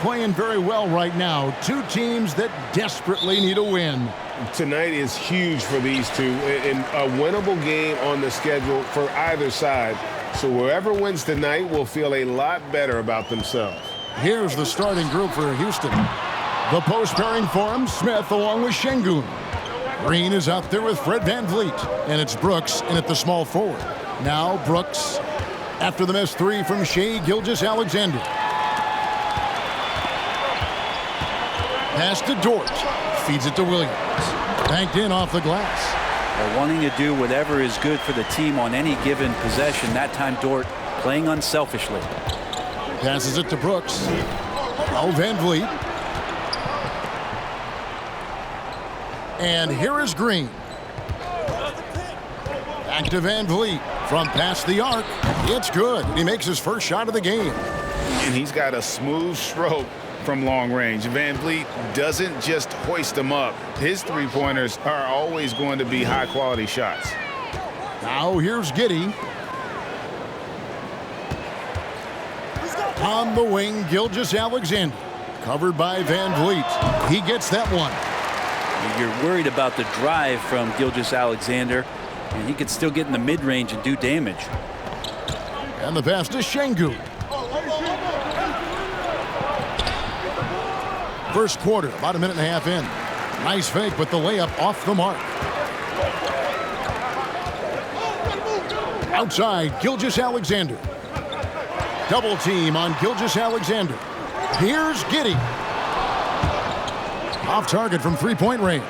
Playing very well right now. Two teams that desperately need a win. Tonight is huge for these two, and a winnable game on the schedule for either side. So whoever wins tonight will feel a lot better about themselves. Here's the starting group for Houston. The post pairing for him, Smith along with Şengün. Green is out there with Fred VanVleet, and it's Brooks in at the small forward. Now Brooks after the missed three from Shai Gilgeous-Alexander. Pass to Dort. Feeds it to Williams. Banked in off the glass. They're wanting to do whatever is good for the team on any given possession. That time Dort playing unselfishly. Passes it to Brooks. Oh, VanVleet. And here is Green. Back to VanVleet from past the arc. It's good. He makes his first shot of the game. And he's got a smooth stroke from long range. VanVleet doesn't just hoist them up. His three-pointers are always going to be high-quality shots. Now here's Giddey. On the wing, Gilgeous-Alexander. Covered by VanVleet. He gets that one. You're worried about the drive from Gilgeous-Alexander, and he could still get in the mid-range and do damage. And the pass to Şengün. First quarter, about a minute and a half in. Nice fake, but the layup off the mark. Outside, Gilgeous-Alexander. Double team on Gilgeous-Alexander. Here's Giddey. Off target from three-point range.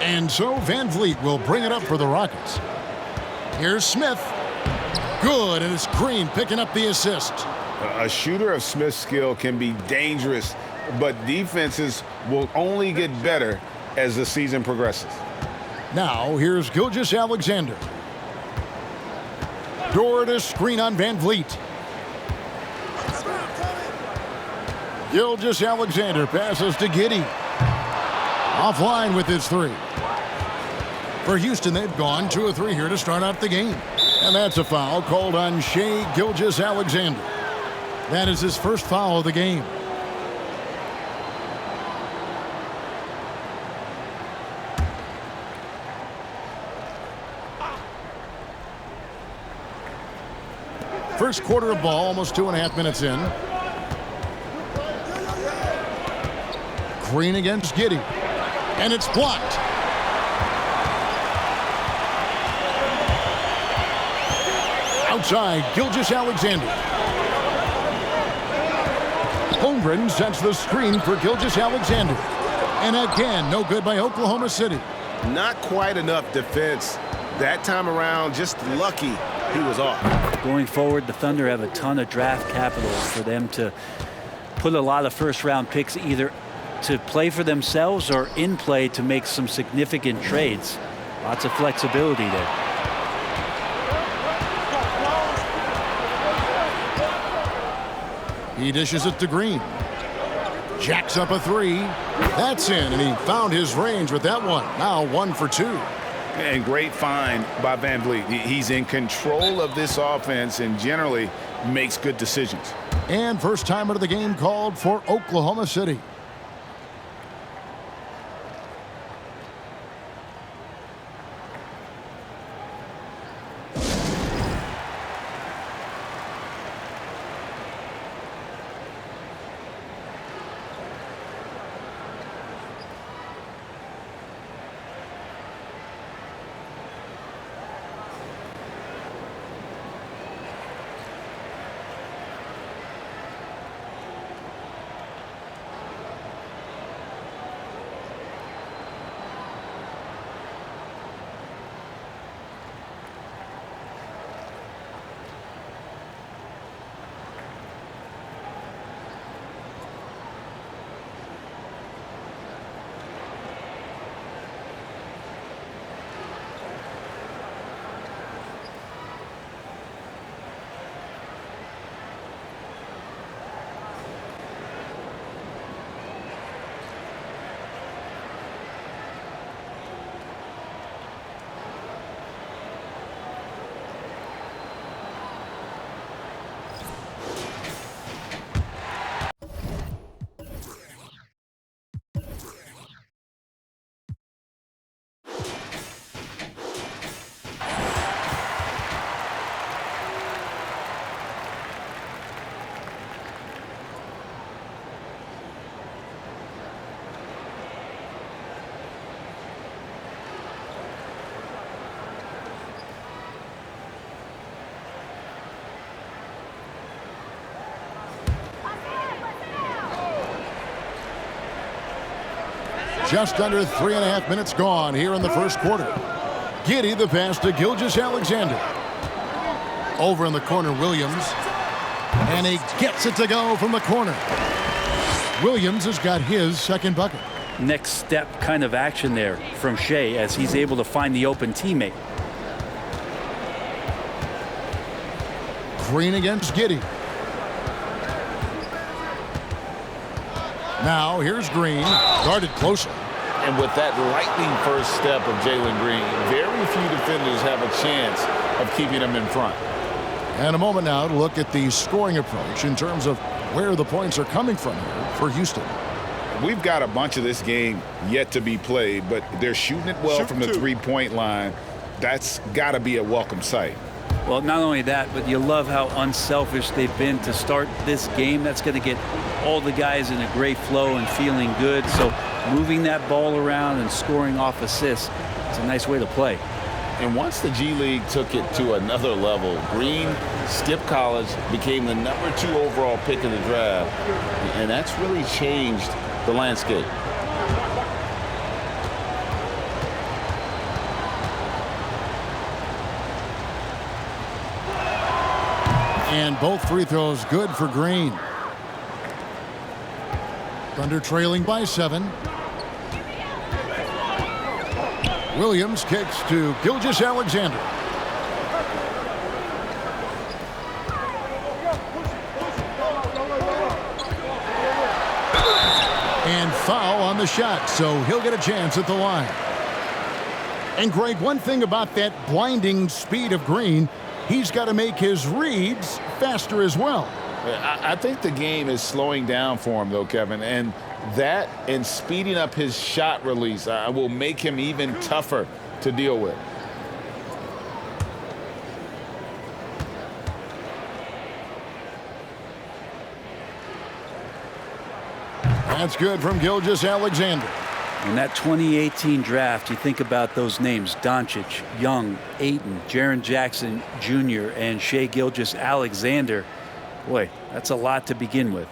And so VanVleet will bring it up for the Rockets. Here's Smith. Good, and it's Green picking up the assist. A shooter of Smith's skill can be dangerous, but defenses will only get better as the season progresses. Now, here's Gilgeous-Alexander. Dort to screen on VanVleet. Gilgeous-Alexander passes to Giddey. Offline with his three. For Houston, they've gone 2 of 3 here to start out the game. And that's a foul called on Shai Gilgeous-Alexander. That is his first foul of the game. First quarter of ball, almost 2.5 minutes in. Green against Giddey. And it's blocked. Outside, Gilgeous-Alexander. Holmgren sets the screen for Gilgeous-Alexander. And again, no good by Oklahoma City. Not quite enough defense. That time around, just lucky he was off. Going forward, the Thunder have a ton of draft capital for them to put a lot of first-round picks either to play for themselves or in play to make some significant trades. Lots of flexibility there. He dishes it to Green. Jacks up a three. That's in, and he found his range with that one. Now 1 for 2. And great find by VanVleet. He's in control of this offense and generally makes good decisions. And first timer of the game called for Oklahoma City. Just under 3.5 minutes gone here in the first quarter. Giddey the pass to Gilgeous-Alexander. Over in the corner, Williams. And he gets it to go from the corner. Williams has got his second bucket. Next step kind of action there from Shea as he's able to find the open teammate. Green against Giddey. Now here's Green, guarded closely. And with that lightning first step of Jalen Green, very few defenders have a chance of keeping him in front. And a moment now to look at the scoring approach in terms of where the points are coming from here for Houston. We've got a bunch of this game yet to be played, but they're shooting it well from the three-point line. That's got to be a welcome sight. Well, not only that, but you love how unselfish they've been to start this game. That's going to get all the guys in a great flow and feeling good. So moving that ball around and scoring off assists, it's a nice way to play. And once the G League took it to another level, Green skipped college, became the #2 overall pick in the draft, and that's really changed the landscape. And both free throws good for Green. Thunder trailing by 7. Williams kicks to Gilgeous-Alexander. And foul on the shot, so he'll get a chance at the line. And Greg, one thing about that blinding speed of Green, he's got to make his reads faster as well. I think the game is slowing down for him, though, Kevin, and that and speeding up his shot release will make him even tougher to deal with. That's good from Gilgeous-Alexander. In that 2018 draft, you think about those names: Doncic, Young, Ayton, Jaren Jackson Jr., and Shea Gilgeous-Alexander. Boy, that's a lot to begin with.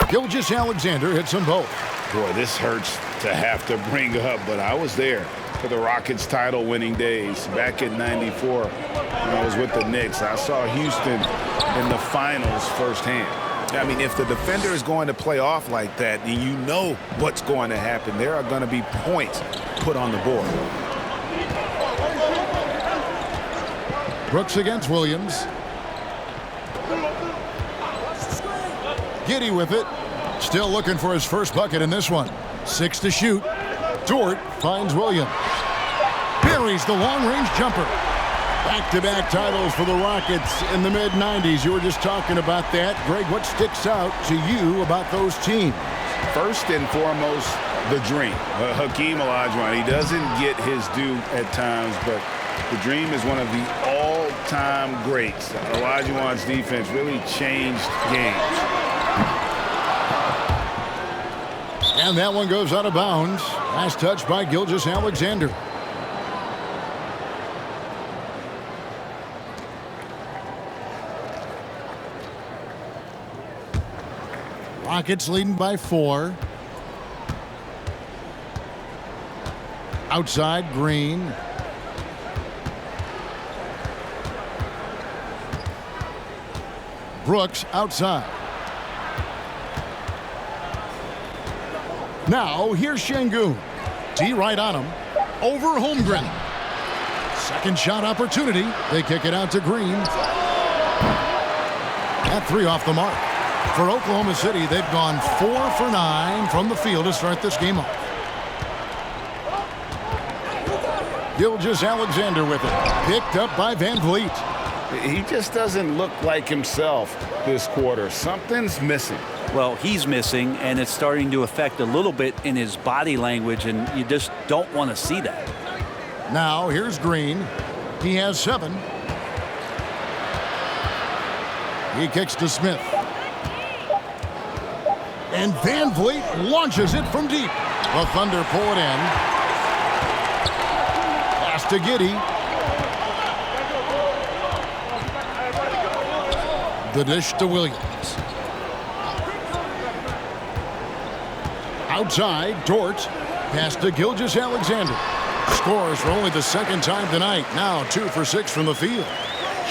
Gilgeous-Alexander hits them both. Boy, this hurts to have to bring up, but I was there for the Rockets title winning days back in '94 when I was with the Knicks. I saw Houston in the finals firsthand. I mean, if the defender is going to play off like that, then you know what's going to happen. There are going to be points put on the board. Brooks against Williams. Giddey with it. Still looking for his first bucket in this one. 6 to shoot. Dort finds Williams. Buries the long-range jumper. Back-to-back titles for the Rockets in the mid-90s. You were just talking about that. Greg, what sticks out to you about those teams? First and foremost, the dream. Hakeem Olajuwon, he doesn't get his due at times, but the dream is one of the all-time greats. Olajuwon's defense really changed games. And that one goes out of bounds. Last touch by Gilgeous-Alexander. Rockets leading by 4. Outside, Green. Brooks outside. Now, here's Şengün. D right on him. Over Holmgren. Second shot opportunity. They kick it out to Green. That 3 off the mark. For Oklahoma City, they've gone 4 for 9 from the field to start this game off. Gilgeous-Alexander with it. Picked up by Vanvleet. He just doesn't look like himself this quarter. Something's missing. Well, he's missing, and it's starting to affect a little bit in his body language, and you just don't want to see that. Now, here's Green. He has 7. He kicks to Smith. And Vanvleet launches it from deep. The Thunder pull it in. Pass to Giddey. The dish to Williams. Outside, Dort. Pass to Gilgeous-Alexander. Scores for only the second time tonight. Now 2 for 6 from the field.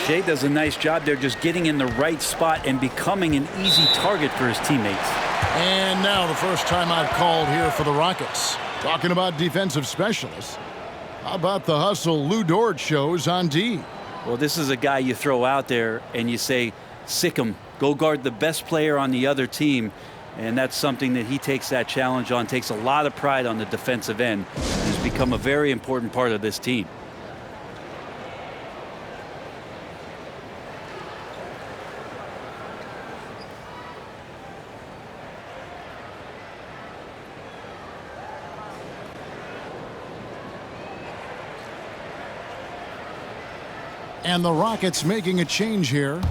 Shea does a nice job there just getting in the right spot and becoming an easy target for his teammates. And now the first timeout called here for the Rockets. Talking about defensive specialists. How about the hustle Lou Dort shows on D? Well, this is a guy you throw out there and you say, sick him. Go guard the best player on the other team. And that's something that he takes that challenge on, takes a lot of pride on the defensive end. Has become a very important part of this team. And the Rockets making a change here.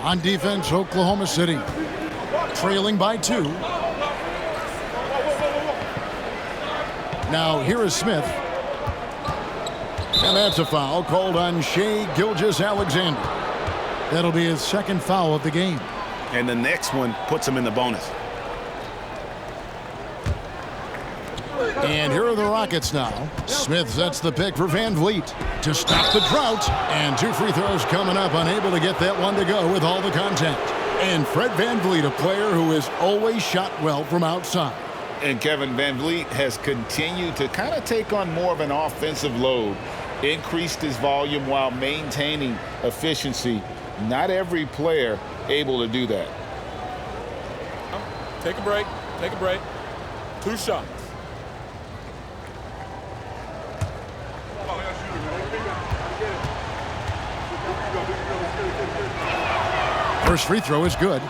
On defense, Oklahoma City trailing by 2. Now here is Smith. And that's a foul called on Shai Gilgeous-Alexander. That'll be his second foul of the game. And the next one puts him in the bonus. And here are the Rockets now. Smith sets the pick for Vanvleet to stop the drought. And 2 free throws coming up, unable to get that one to go with all the contact. And Fred Vanvleet, a player who has always shot well from outside. And Kevin, Vanvleet has continued to kind of take on more of an offensive load, increased his volume while maintaining efficiency. Not every player able to do that. Take a break. Take a break. 2 shots. First free throw is good.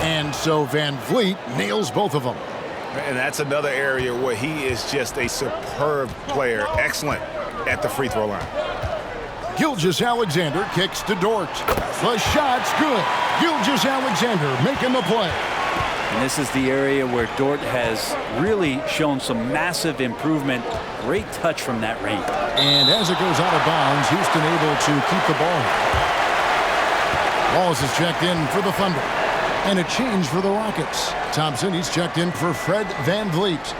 And so Vanvleet nails both of them. And that's another area where he is just a superb player. Excellent at the free throw line. Gilgeous-Alexander kicks to Dort. The shot's good. Gilgeous-Alexander making the play. And this is the area where Dort has really shown some massive improvement. Great touch from that range. And as it goes out of bounds, Houston able to keep the ball. Wallace is checked in for the Thunder. And a change for the Rockets. Thompson, he's checked in for Fred Vanvleet.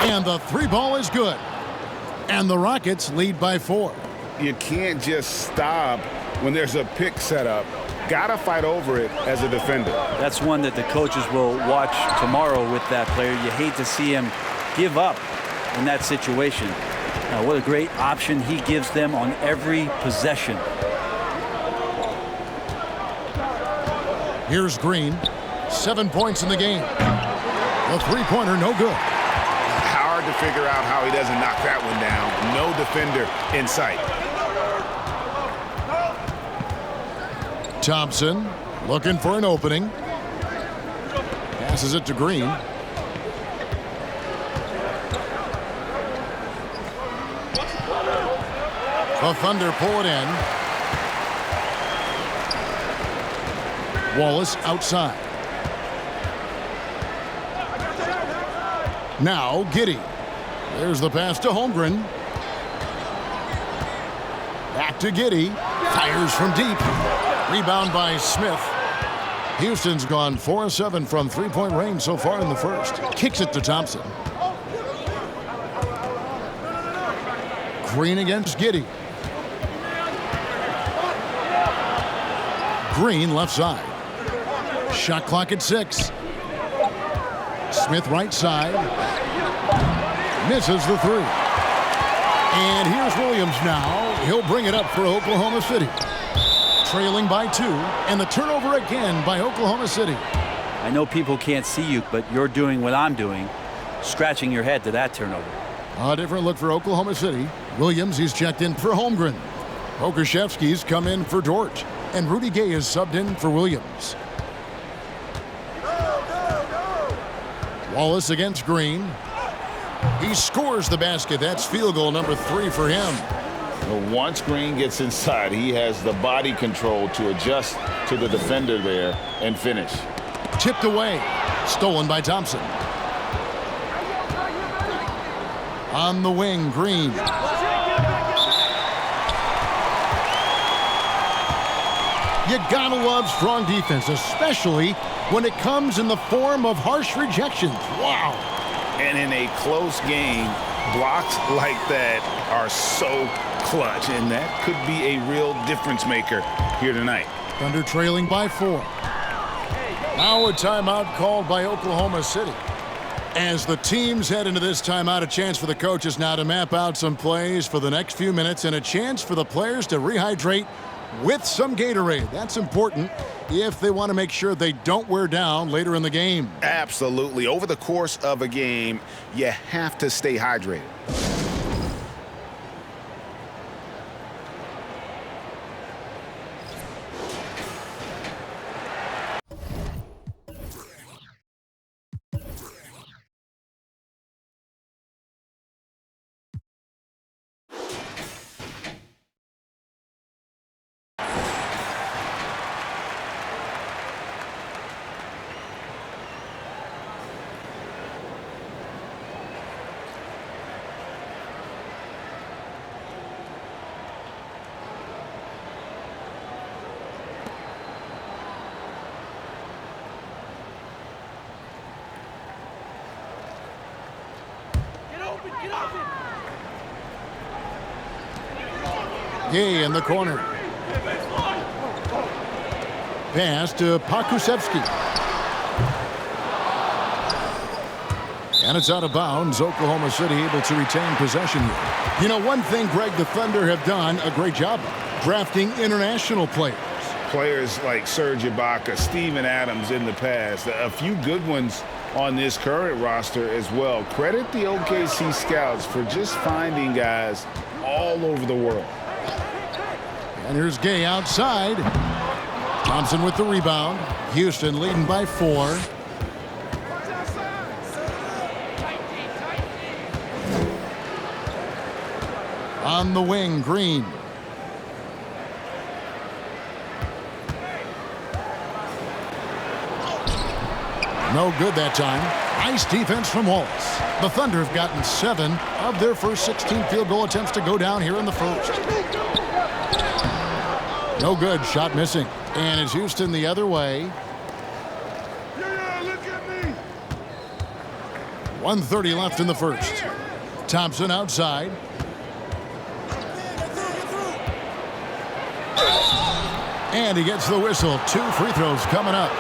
And the 3 ball is good. And the Rockets lead by 4. You can't just stop when there's a pick set up. Gotta fight over it as a defender. That's one that the coaches will watch tomorrow with that player. You hate to see him give up in that situation. Now, what a great option he gives them on every possession. Here's Green. 7 points in the game. The 3-pointer no good. Hard to figure out how he doesn't knock that one down. No defender in sight. Thompson looking for an opening. Passes it to Green. The Thunder pull it in. Wallace outside. Now Giddey. There's the pass to Holmgren. Back to Giddey. Fires from deep. Rebound by Smith. Houston's gone 4 of 7 from three-point range so far in the first. Kicks it to Thompson. Green against Giddey. Green left side. Shot clock at 6. Smith right side. Misses the 3. And here's Williams now. He'll bring it up for Oklahoma City. Trailing by 2, and the turnover again by Oklahoma City. I know people can't see you, but you're doing what I'm doing, scratching your head to that turnover. A different look for Oklahoma City. Williams, he's checked in for Holmgren. Okashevsky's come in for Dort, and Rudy Gay is subbed in for Williams. Wallace against Green. He scores the basket. That's field goal number 3 for him. Once Green gets inside, he has the body control to adjust to the defender there and finish. Tipped away. Stolen by Thompson. On the wing, Green. You gotta love strong defense, especially when it comes in the form of harsh rejections. Wow. And in a close game, blocks like that are so clutch, and that could be a real difference maker here tonight. Thunder trailing by 4. Now a timeout called by Oklahoma City. As the teams head into this timeout, a chance for the coaches now to map out some plays for the next few minutes and a chance for the players to rehydrate with some Gatorade. That's important if they want to make sure they don't wear down later in the game. Absolutely. Over the course of a game, you have to stay hydrated. Gay in the corner. Pass to Pokusevski. And it's out of bounds. Oklahoma City able to retain possession here. You know, one thing, Greg, the Thunder have done a great job of drafting international players. Players like Serge Ibaka, Steven Adams in the past, a few good ones on this current roster as well. Credit the OKC scouts for just finding guys all over the world. And here's Gay outside. Thompson with the rebound. Houston leading by 4. On the wing, Green. No good that time. Nice defense from Wallace. The Thunder have gotten 7 of their first 16 field goal attempts to go down here in the first. No good. Shot missing. And it's Houston the other way. Look at me. 1:30 left in the first. Thompson outside. And he gets the whistle. 2 free throws coming up.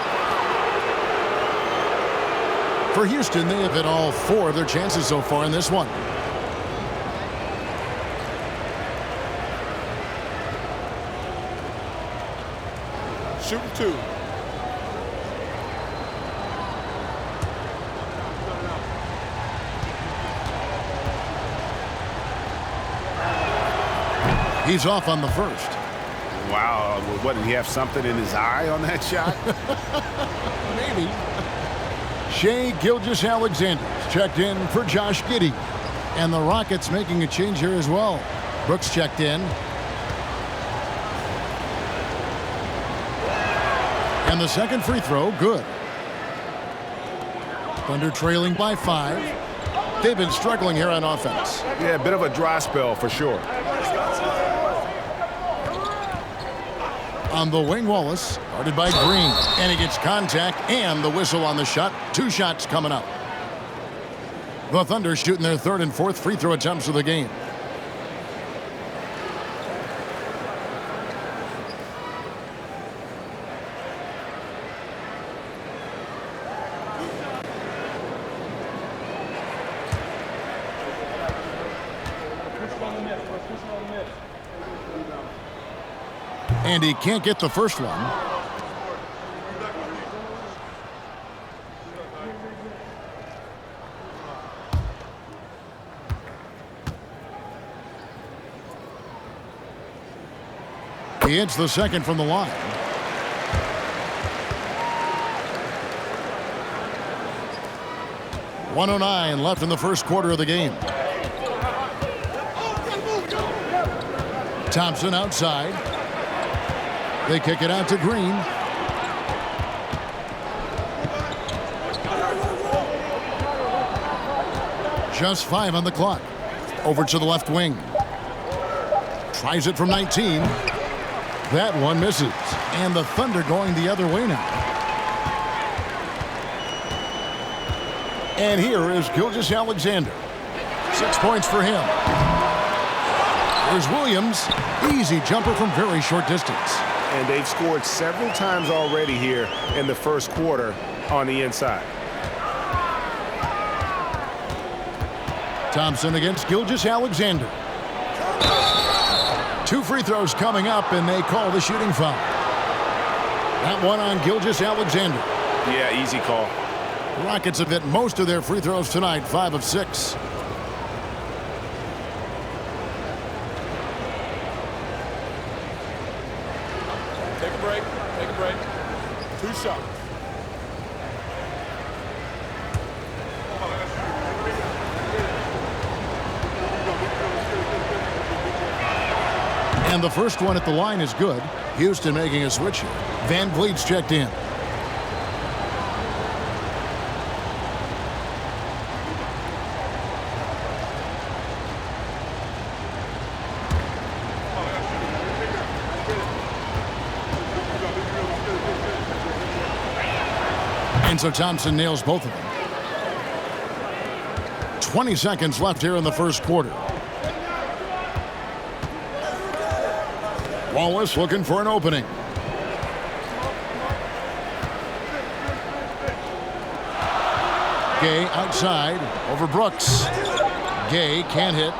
For Houston, they have hit all 4 of their chances so far in this one. Shooting 2. He's off on the first. Wow. What, did he have something in his eye on that shot? Maybe. Shai Gilgeous-Alexander's checked in for Josh Giddey. And the Rockets making a change here as well. Brooks checked in. And the second free throw, good. Thunder trailing by 5. They've been struggling here on offense. Yeah, a bit of a dry spell for sure. On the wing, Wallace, guarded by Green. And he gets contact and the whistle on the shot. 2 shots coming up. The Thunder shooting their 3rd and 4th free throw attempts of the game. And he can't get the first one. He hits the second from the line. .109 left in the first quarter of the game. Thompson outside. They kick it out to Green. Just 5 on the clock. Over to the left wing. Tries it from 19. That one misses. And the Thunder going the other way now. And here is Gilgeous-Alexander. 6 points for him. There's Williams. Easy jumper from very short distance. And they've scored several times already here in the first quarter on the inside. Thompson against Gilgeous-Alexander. 2 free throws coming up, and they call the shooting foul. That one on Gilgeous-Alexander. Yeah, easy call. The Rockets have hit most of their free throws tonight, 5 of 6. Take a break. Take a break. 2 shots. And the first one at the line is good. Houston making a switch here. Vanvleet's checked in. And so Thompson nails both of them. 20 seconds left here in the first quarter. Wallace looking for an opening. Gay outside over Brooks. Gay can't hit.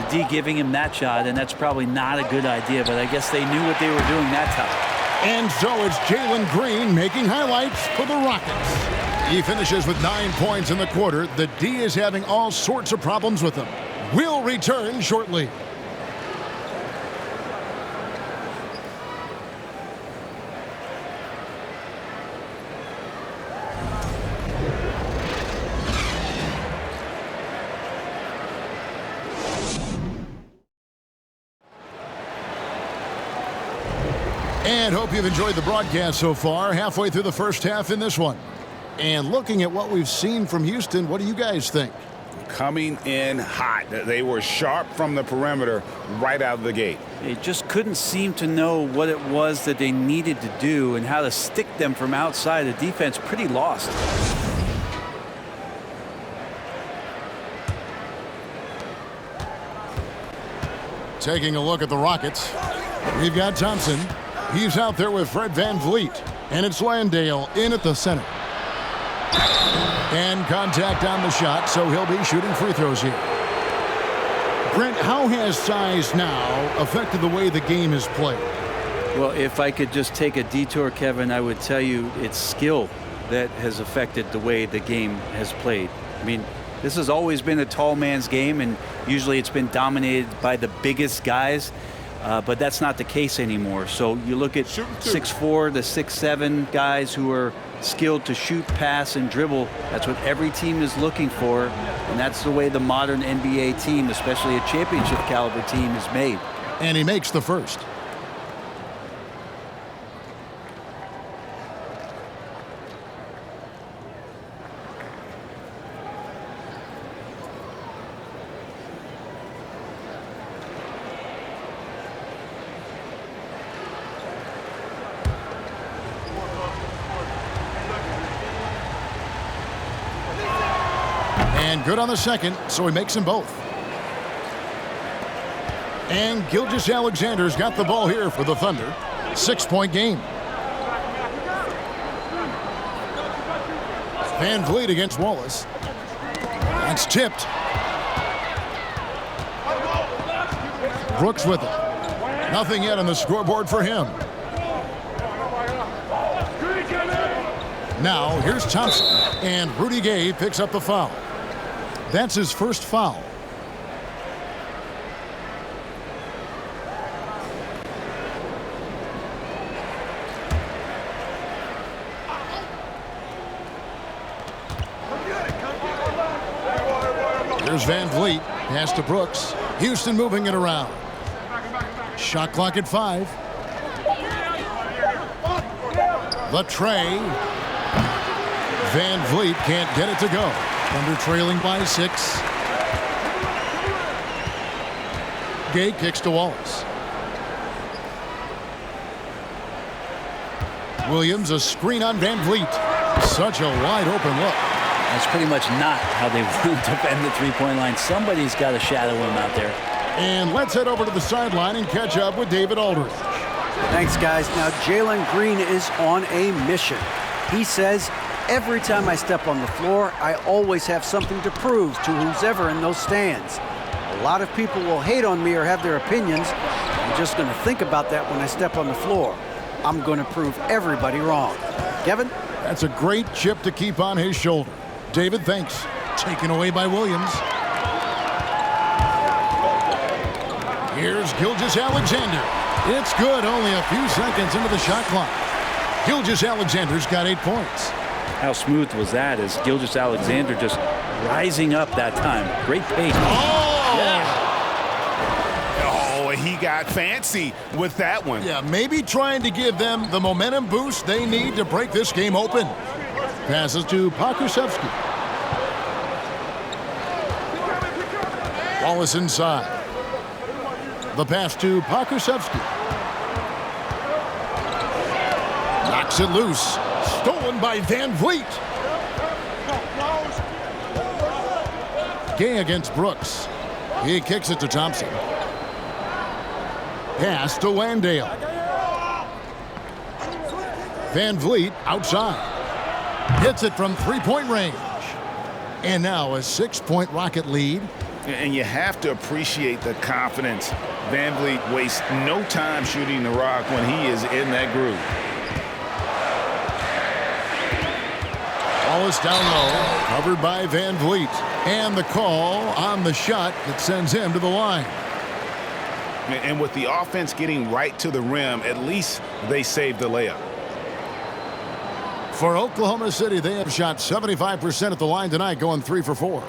The D giving him that shot, and that's probably not a good idea, but I guess they knew what they were doing that time. And so it's Jalen Green making highlights for the Rockets. He finishes with 9 points in the quarter. The D is having all sorts of problems with him. We'll return shortly. And hope you've enjoyed the broadcast so far. Halfway through the first half in this one. And looking at what we've seen from Houston, what do you guys think? Coming in hot. They were sharp from the perimeter right out of the gate. They just couldn't seem to know what it was that they needed to do and how to stick them from outside. The defense pretty lost. Taking a look at the Rockets. We've got Thompson. He's out there with Fred VanVleet. And it's Landale in at the center. And contact on the shot, so he'll be shooting free throws here. Brent, how has size now affected the way the game is played? Well, if I could just take a detour, Kevin, I would tell you it's skill that has affected the way the game has played. I mean, this has always been a tall man's game, and usually it's been dominated by the biggest guys. But that's not the case anymore. So you look at 6'4" to 6'7" guys who are skilled to shoot, pass, and dribble. That's what every team is looking for, and that's the way the modern NBA team, especially a championship caliber team, is made. And he makes the first. And good on the second, so he makes them both. And Gilgeous-Alexander's got the ball here for the Thunder. 6-point game. Vanvleet against Wallace. That's tipped. Brooks with it. Nothing yet on the scoreboard for him. Now, here's Thompson. And Rudy Gay picks up the foul. That's his first foul. Here's Vanvleet. Pass to Brooks. Houston moving it around. Shot clock at 5. The tray. Vanvleet can't get it to go. Thunder trailing by 6. Gay kicks to Wallace. Williams, a screen on Vanvleet. Such a wide open look. That's pretty much not how they want to defend the three-point line. Somebody's got to shadow him out there. And let's head over to the sideline and catch up with David Aldridge. Thanks, guys. Now, Jalen Green is on a mission. He says, every time I step on the floor, I always have something to prove to who's ever in those stands. A lot of people will hate on me or have their opinions. I'm just going to think about that when I step on the floor. I'm going to prove everybody wrong. Kevin? That's a great chip to keep on his shoulder. David, thanks. Taken away by Williams. Here's Gilgeous-Alexander. It's good, only a few seconds into the shot clock. Gilgeous-Alexander's got 8 points. How smooth was that as Gilgeous-Alexander just rising up that time. Great pace. Oh! Yeah. Oh, he got fancy with that one. Yeah, maybe trying to give them the momentum boost they need to break this game open. Passes to Pokusevski. Wallace inside. The pass to Pokusevski. Knocks it loose. Stolen by Vanvleet. Gay against Brooks. He kicks it to Thompson. Pass to Landale. Vanvleet outside. Hits it from three-point range. And now a 6-point Rocket lead. And you have to appreciate the confidence. Vanvleet wastes no time shooting the rock when he is in that groove. Wallace down low, covered by Vanvleet. And the call on the shot that sends him to the line. And with the offense getting right to the rim, at least they saved the layup. For Oklahoma City, they have shot 75% at the line tonight, going 3 for 4.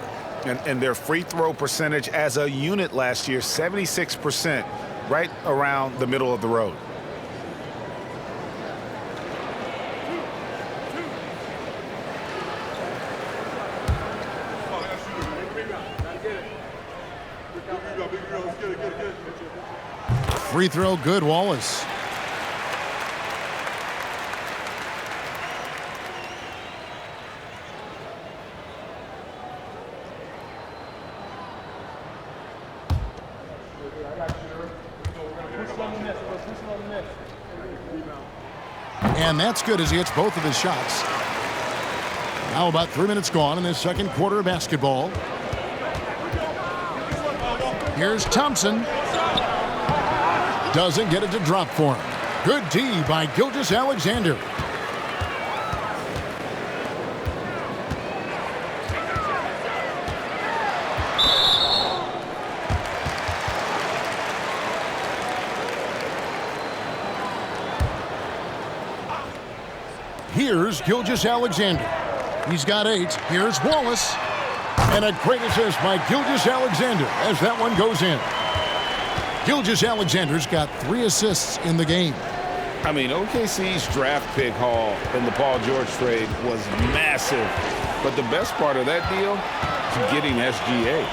And their free throw percentage as a unit last year, 76%, right around the middle of the road. Free throw good, Wallace. And that's good as he hits both of his shots. Now about 3 minutes gone in this second quarter of basketball. Here's Thompson. Doesn't get it to drop for him. Good D by Gilgeous-Alexander. Here's Gilgeous-Alexander. He's got 8. Here's Wallace. And a great assist by Gilgeous-Alexander as that one goes in. Gilgeous-Alexander's got 3 assists in the game. I mean, OKC's draft pick haul in the Paul George trade was massive. But the best part of that deal is getting SGA.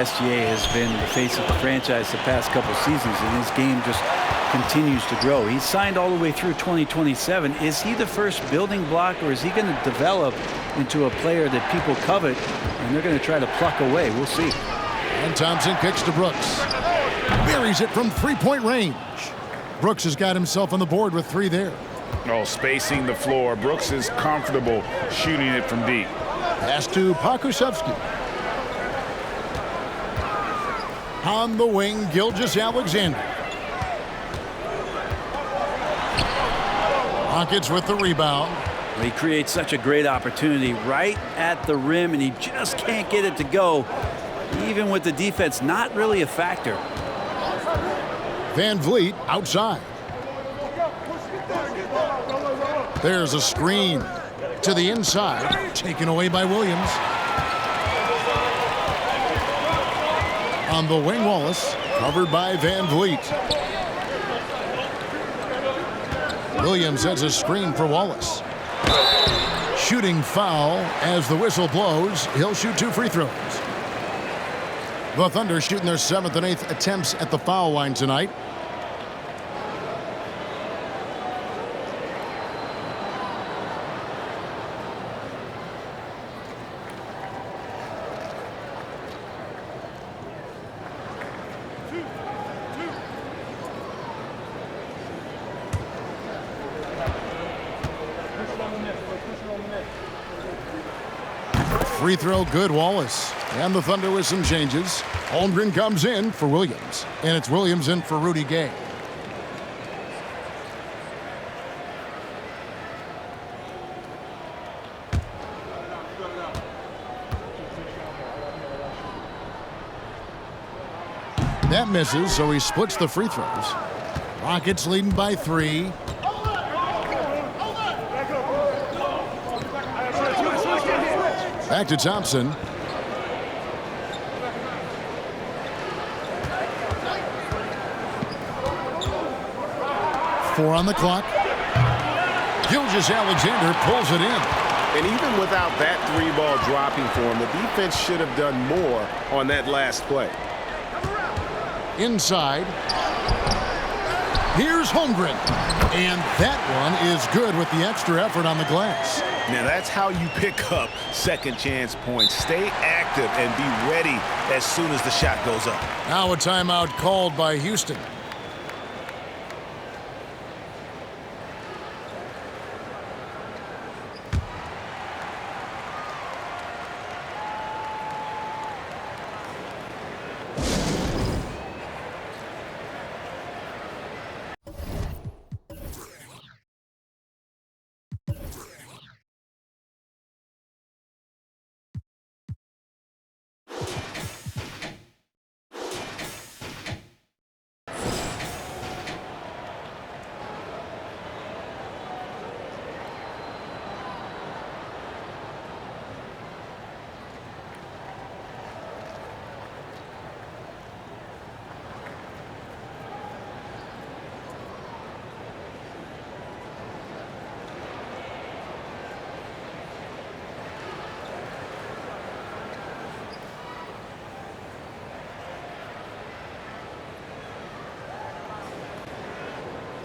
SGA has been the face of the franchise the past couple seasons, and his game just continues to grow. He's signed all the way through 2027. Is he the first building block, or is he going to develop into a player that people covet and they're going to try to pluck away. We'll see. And Thompson kicks to Brooks. Buries it from three-point range. Brooks has got himself on the board with 3 there. Oh, spacing the floor. Brooks is comfortable shooting it from deep. Pass to Pokusevski. On the wing, Gilgeous-Alexander. Rockets with the rebound. He creates such a great opportunity right at the rim, and he just can't get it to go. Even with the defense not really a factor. Vanvleet outside. There's a screen to the inside, taken away by Williams. On the wing, Wallace, covered by Vanvleet. Williams has a screen for Wallace. Shooting foul as the whistle blows. He'll shoot 2 free throws. The Thunder shooting their 7th and 8th attempts at the foul line tonight. Free throw good, Wallace. And the Thunder with some changes. Holmgren comes in for Williams. And it's Williams in for Rudy Gay. That misses, so he splits the free throws. Rockets leading by 3. Back to Thompson. 4 on the clock. Gilgeous-Alexander pulls it in. And even without that 3-ball dropping for him, the defense should have done more on that last play. Inside. Here's Holmgren. And that one is good with the extra effort on the glass. Now that's how you pick up second chance points. Stay active and be ready as soon as the shot goes up. Now a timeout called by Houston.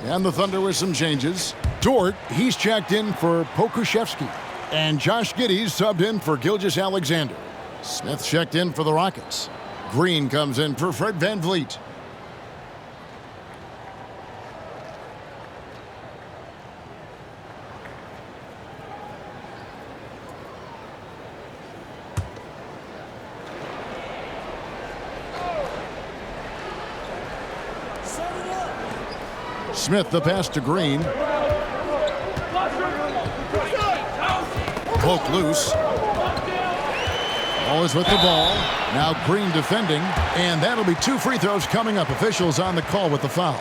And the Thunder with some changes. Dort, he's checked in for Pokusevski. And Josh Giddey's subbed in for Gilgeous-Alexander. Smith checked in for the Rockets. Green comes in for Fred VanVleet. Smith the pass to Green. Poke loose. Always with the ball. Now Green defending. And that'll be 2 free throws coming up. Officials on the call with the foul.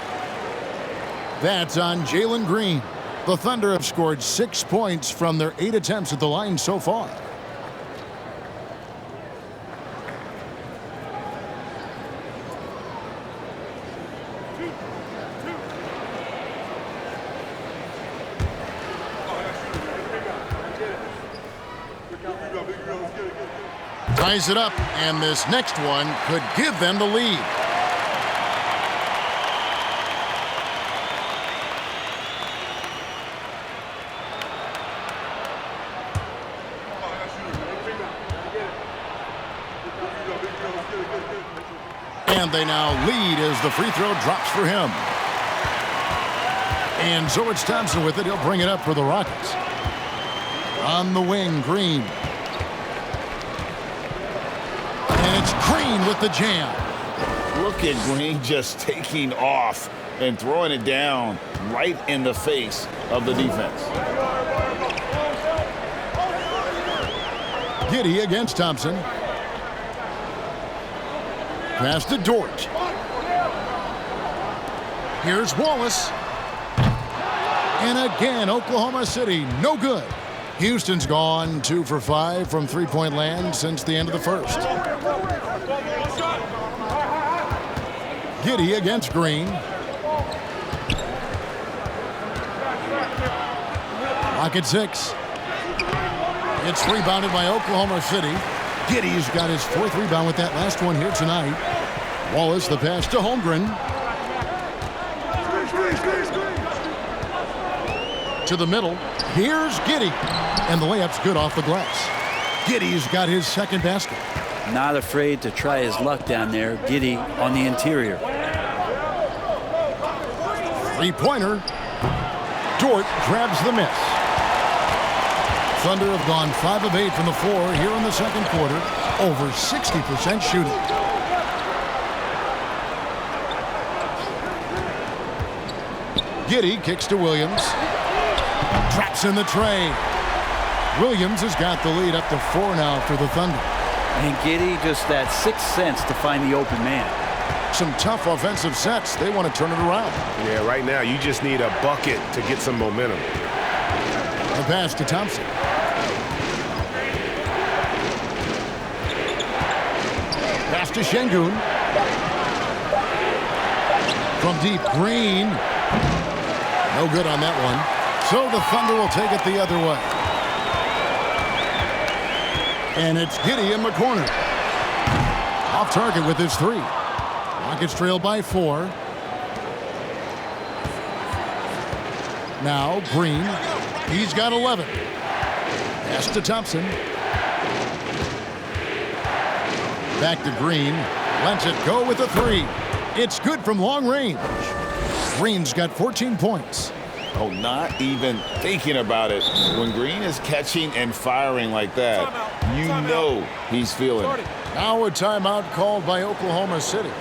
That's on Jalen Green. The Thunder have scored 6 points from their 8 attempts at the line so far. Ties it up, and this next one could give them the lead. And they now lead as the free throw drops for him. And so it's Thompson with it. He'll bring it up for the Rockets. On the wing, Green. And it's Green with the jam. Look at Green just taking off and throwing it down right in the face of the defense. Giddey against Thompson. Pass to Dort. Here's Wallace. And again, Oklahoma City, no good. Houston's gone 2 for 5 from three-point land since the end of the first. Giddey against Green. Rocket 6. It's rebounded by Oklahoma City. Giddey's got his 4th rebound with that last one here tonight. Wallace, the pass to Holmgren. To the middle. Here's Giddey. And the layup's good off the glass. Giddey's got his 2nd basket. Not afraid to try his luck down there. Giddey on the interior. Three-pointer. Dort grabs the miss. Thunder have gone 5 of 8 from the floor here in the second quarter. Over 60% shooting. Giddey kicks to Williams. Traps in the tray. Williams has got the lead up to 4 now for the Thunder. And Giddey just that 6th sense to find the open man. Some tough offensive sets. They want to turn it around. Yeah, right now you just need a bucket to get some momentum. The pass to Thompson. Pass to Şengün. From deep, Green. No good on that one. So the Thunder will take it the other way. And it's Giddey in the corner. Off target with his 3. Rockets trail by 4. Now Green. He's got 11. Pass to Thompson. Back to Green. Lets it go with a 3. It's good from long range. Green's got 14 points. Oh, not even thinking about it. When Green is catching and firing like that, you know he's feeling it. Now a timeout called by Oklahoma City.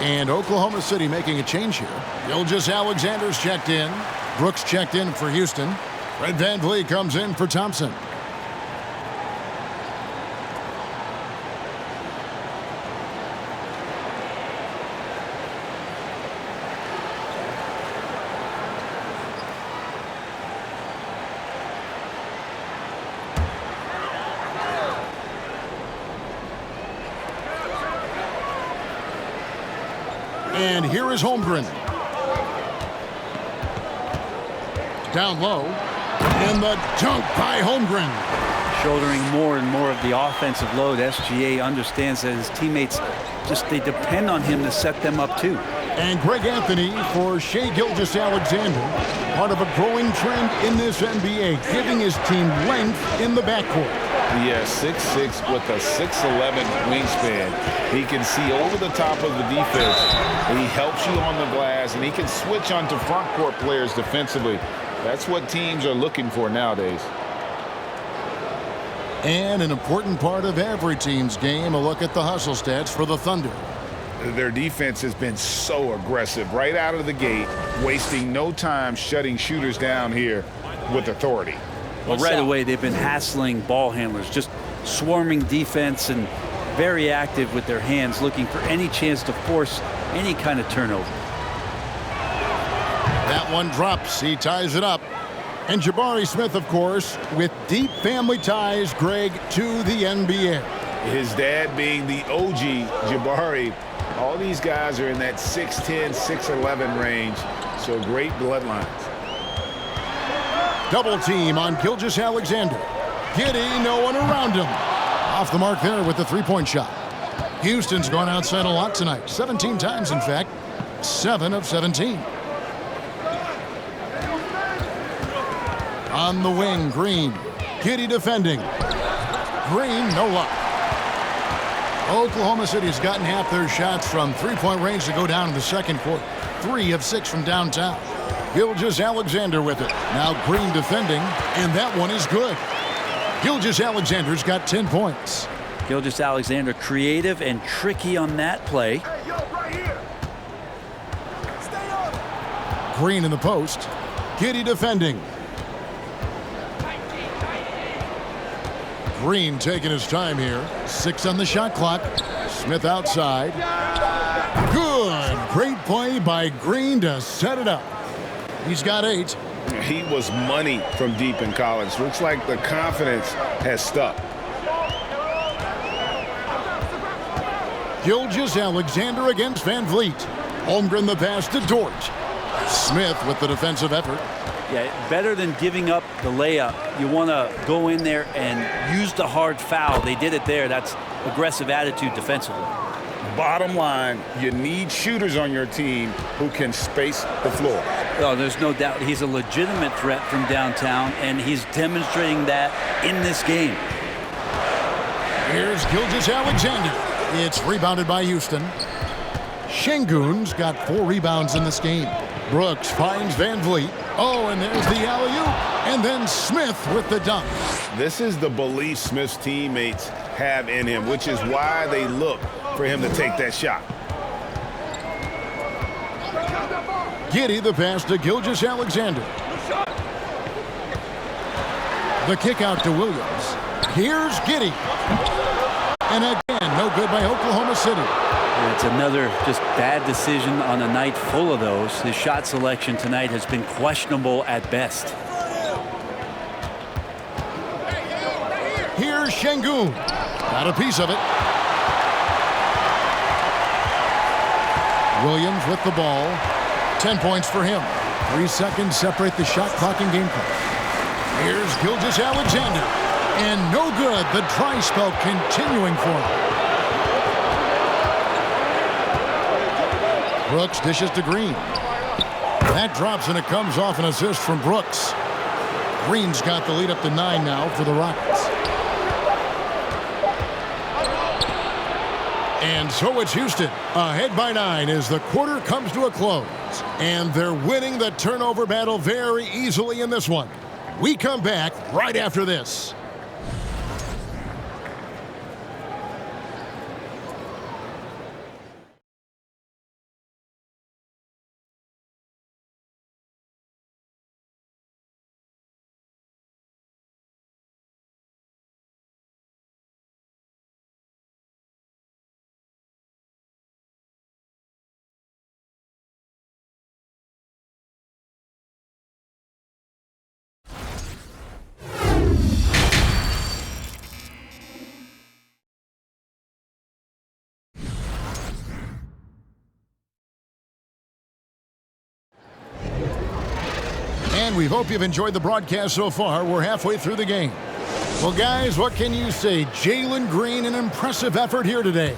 And Oklahoma City making a change here. Gilgeous-Alexander's checked in. Brooks checked in for Houston. Fred VanVleet comes in for Thompson. And here is Holmgren. Down low. And the dunk by Holmgren. Shouldering more and more of the offensive load. SGA understands that his teammates they depend on him to set them up too. And Greg Anthony for Shai Gilgeous-Alexander, part of a growing trend in this NBA, giving his team length in the backcourt. Yeah, 6'6" with a 6'11" wingspan. He can see over the top of the defense. He helps you on the glass, and he can switch onto front court players defensively. That's what teams are looking for nowadays. And an important part of every team's game, a look at the hustle stats for the Thunder. Their defense has been so aggressive right out of the gate, wasting no time shutting shooters down here with authority. Well, right away, they've been hassling ball handlers, just swarming defense and very active with their hands, looking for any chance to force any kind of turnover. That one drops. He ties it up. And Jabari Smith, of course, with deep family ties, Greg, to the NBA. His dad being the OG Jabari. All these guys are in that 6'10", 6'11" range, so great bloodlines. Double team on Gilgeous-Alexander. Giddey, no one around him. Off the mark there with the three-point shot. Houston's gone outside a lot tonight. 17 times, in fact. 7 of 17. On the wing, Green. Giddey defending. Green, no luck. Oklahoma City's gotten half their shots from three-point range to go down in the second quarter. 3 of 6 from downtown. Gilgeous-Alexander with it. Now Green defending, and that one is good. Gilgeous-Alexander's got 10 points. Gilgeous-Alexander creative and tricky on that play. Green in the post. Giddey defending. Green taking his time here. 6 on the shot clock. Smith outside. Good. Great play by Green to set it up. He's got 8. He was money from deep in college. Looks like the confidence has stuck. Gilgeous-Alexander against Vanvleet. Holmgren the pass to Dort. Smith with the defensive effort. Yeah, better than giving up the layup. You want to go in there and use the hard foul. They did it there. That's aggressive attitude defensively. Bottom line, you need shooters on your team who can space the floor. Oh, there's no doubt he's a legitimate threat from downtown, and he's demonstrating that in this game. Here's Gilgeous-Alexander. It's rebounded by Houston. Şengün's got 4 rebounds in this game. Brooks finds Vanvleet. Oh, and there's the alley-oop. And then Smith with the dunk. This is the belief Smith's teammates have in him, which is why they look for him to take that shot. Giddey the pass to Gilgeous-Alexander. The kick out to Williams. Here's Giddey. And again, no good by Oklahoma City. It's another just bad decision on a night full of those. His shot selection tonight has been questionable at best. Here's Şengün. Got a piece of it. Williams with the ball. 10 points for him. 3 seconds separate the shot clock and game clock. Here's Gilgeous-Alexander. And no good. The dry spell continuing for him. Brooks dishes to Green. That drops, and it comes off an assist from Brooks. Green's got the lead up to 9 now for the Rockets. And so it's Houston ahead by 9 as the quarter comes to a close. And they're winning the turnover battle very easily in this one. We come back right after this. And we hope you've enjoyed the broadcast so far. We're halfway through the game. Well, guys, what can you say? Jalen Green, an impressive effort here today.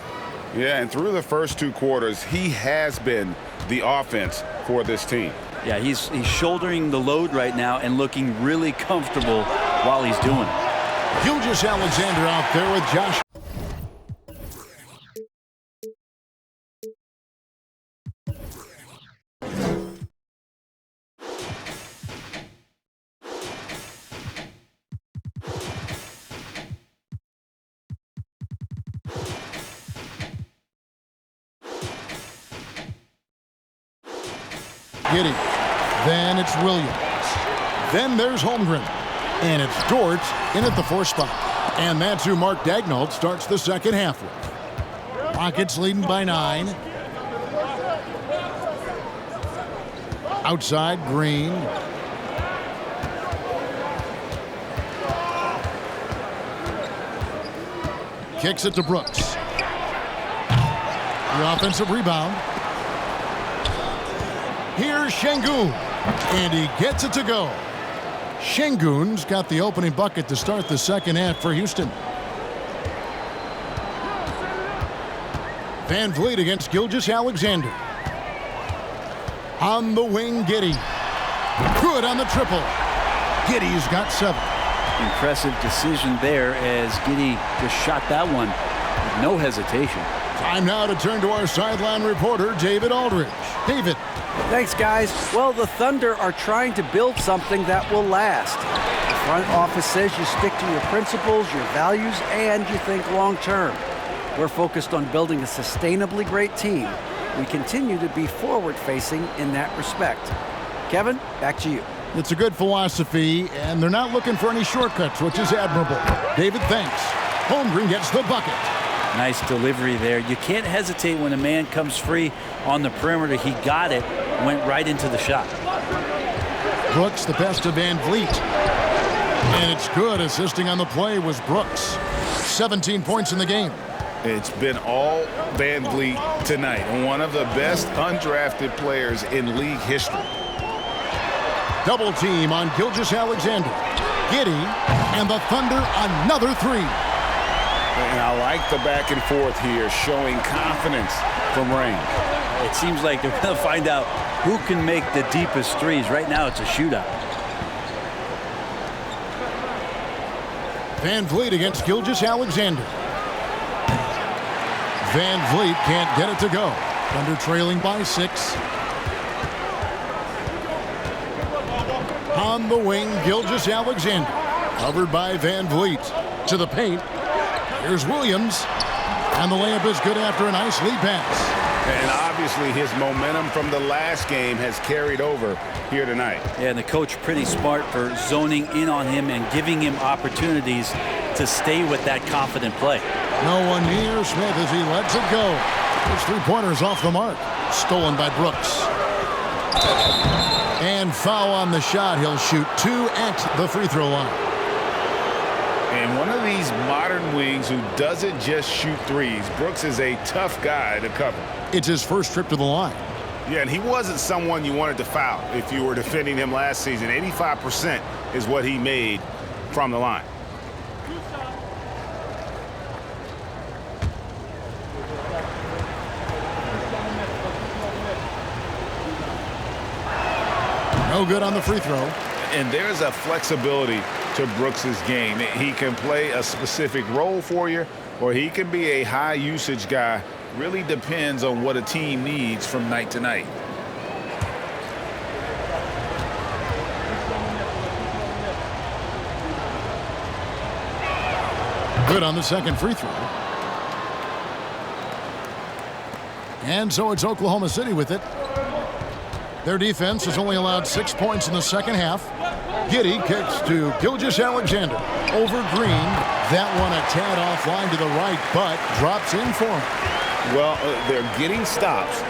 Yeah, and through the first 2 quarters, he has been the offense for this team. Yeah, he's shouldering the load right now and looking really comfortable while he's doing it. Gilgeous-Alexander out there with Josh. Giddy. Then it's Williams. Then there's Holmgren. And it's Dort in at the 4 spot. And that's who Mark Daigneault starts the second half with. Rockets leading by 9. Outside, Green. Kicks it to Brooks. The offensive rebound. Here's Şengün, and he gets it to go. Şengün's got the opening bucket to start the second half for Houston. Vanvleet against Gilgeous-Alexander. On the wing, Giddy. Good on the triple. Giddy's got 7. Impressive decision there as Giddy just shot that one with no hesitation. Time now to turn to our sideline reporter, David Aldridge. David. Thanks, guys. Well, the Thunder are trying to build something that will last. The front office says you stick to your principles, your values, and you think long term. We're focused on building a sustainably great team. We continue to be forward-facing in that respect. Kevin, back to you. It's a good philosophy, and they're not looking for any shortcuts, which is admirable. David, thanks. Holmgren gets the bucket. Nice delivery there. You can't hesitate when a man comes free on the perimeter. He got it, went right into the shot. Brooks, the best of Vanvleet. And it's good. Assisting on the play was Brooks. 17 points in the game. It's been all Vanvleet tonight. One of the best undrafted players in league history. Double team on Gilgeous-Alexander. Giddy, and the Thunder another 3. And I like the back and forth here, showing confidence from range. It seems like they're going to find out who can make the deepest threes. Right now, it's a shootout. Vanvleet against Gilgeous-Alexander. Vanvleet can't get it to go. Thunder trailing by 6. On the wing, Gilgeous-Alexander. Covered by Vanvleet. To the paint. Here's Williams. And the layup is good after a nice lead pass. And obviously his momentum from the last game has carried over here tonight. Yeah, and the coach pretty smart for zoning in on him and giving him opportunities to stay with that confident play. No one near Smith as he lets it go. His 3-pointers off the mark. Stolen by Brooks. And foul on the shot. He'll shoot 2 at the free throw line. And one of these modern wings who doesn't just shoot threes. Brooks is a tough guy to cover. It's his first trip to the line. Yeah, and he wasn't someone you wanted to foul if you were defending him last season. 85% is what he made from the line. No good on the free throw. And there's a flexibility to Brooks's game. He can play a specific role for you, or he can be a high usage guy. Really depends on what a team needs from night to night. Good on the second free throw. And so it's Oklahoma City with it. Their defense has only allowed 6 points in the second half. Giddy kicks to Gilgeous-Alexander. Over Green. That one a tad offline to the right, but drops in for him. Well, they're getting stops,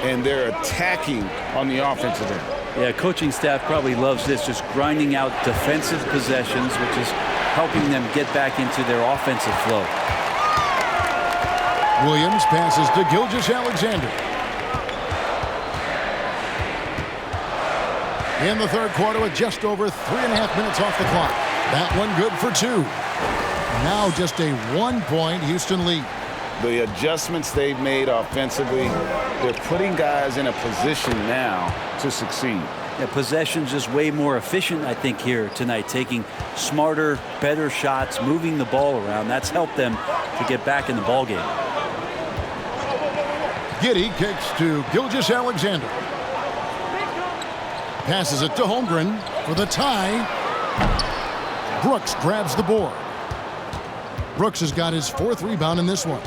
and they're attacking on the offensive end. Yeah, coaching staff probably loves this, just grinding out defensive possessions, which is helping them get back into their offensive flow. Williams passes to Gilgeous-Alexander. In the third quarter with just over 3.5 minutes off the clock. That one good for 2. Now just a 1-point Houston lead. The adjustments they've made offensively, they're putting guys in a position now to succeed. Yeah, possession's just way more efficient, I think, here tonight, taking smarter, better shots, moving the ball around. That's helped them to get back in the ball game. Giddey kicks to Gilgeous-Alexander. Passes it to Holmgren for the tie. Brooks grabs the board. Brooks has got his 4th rebound in this one.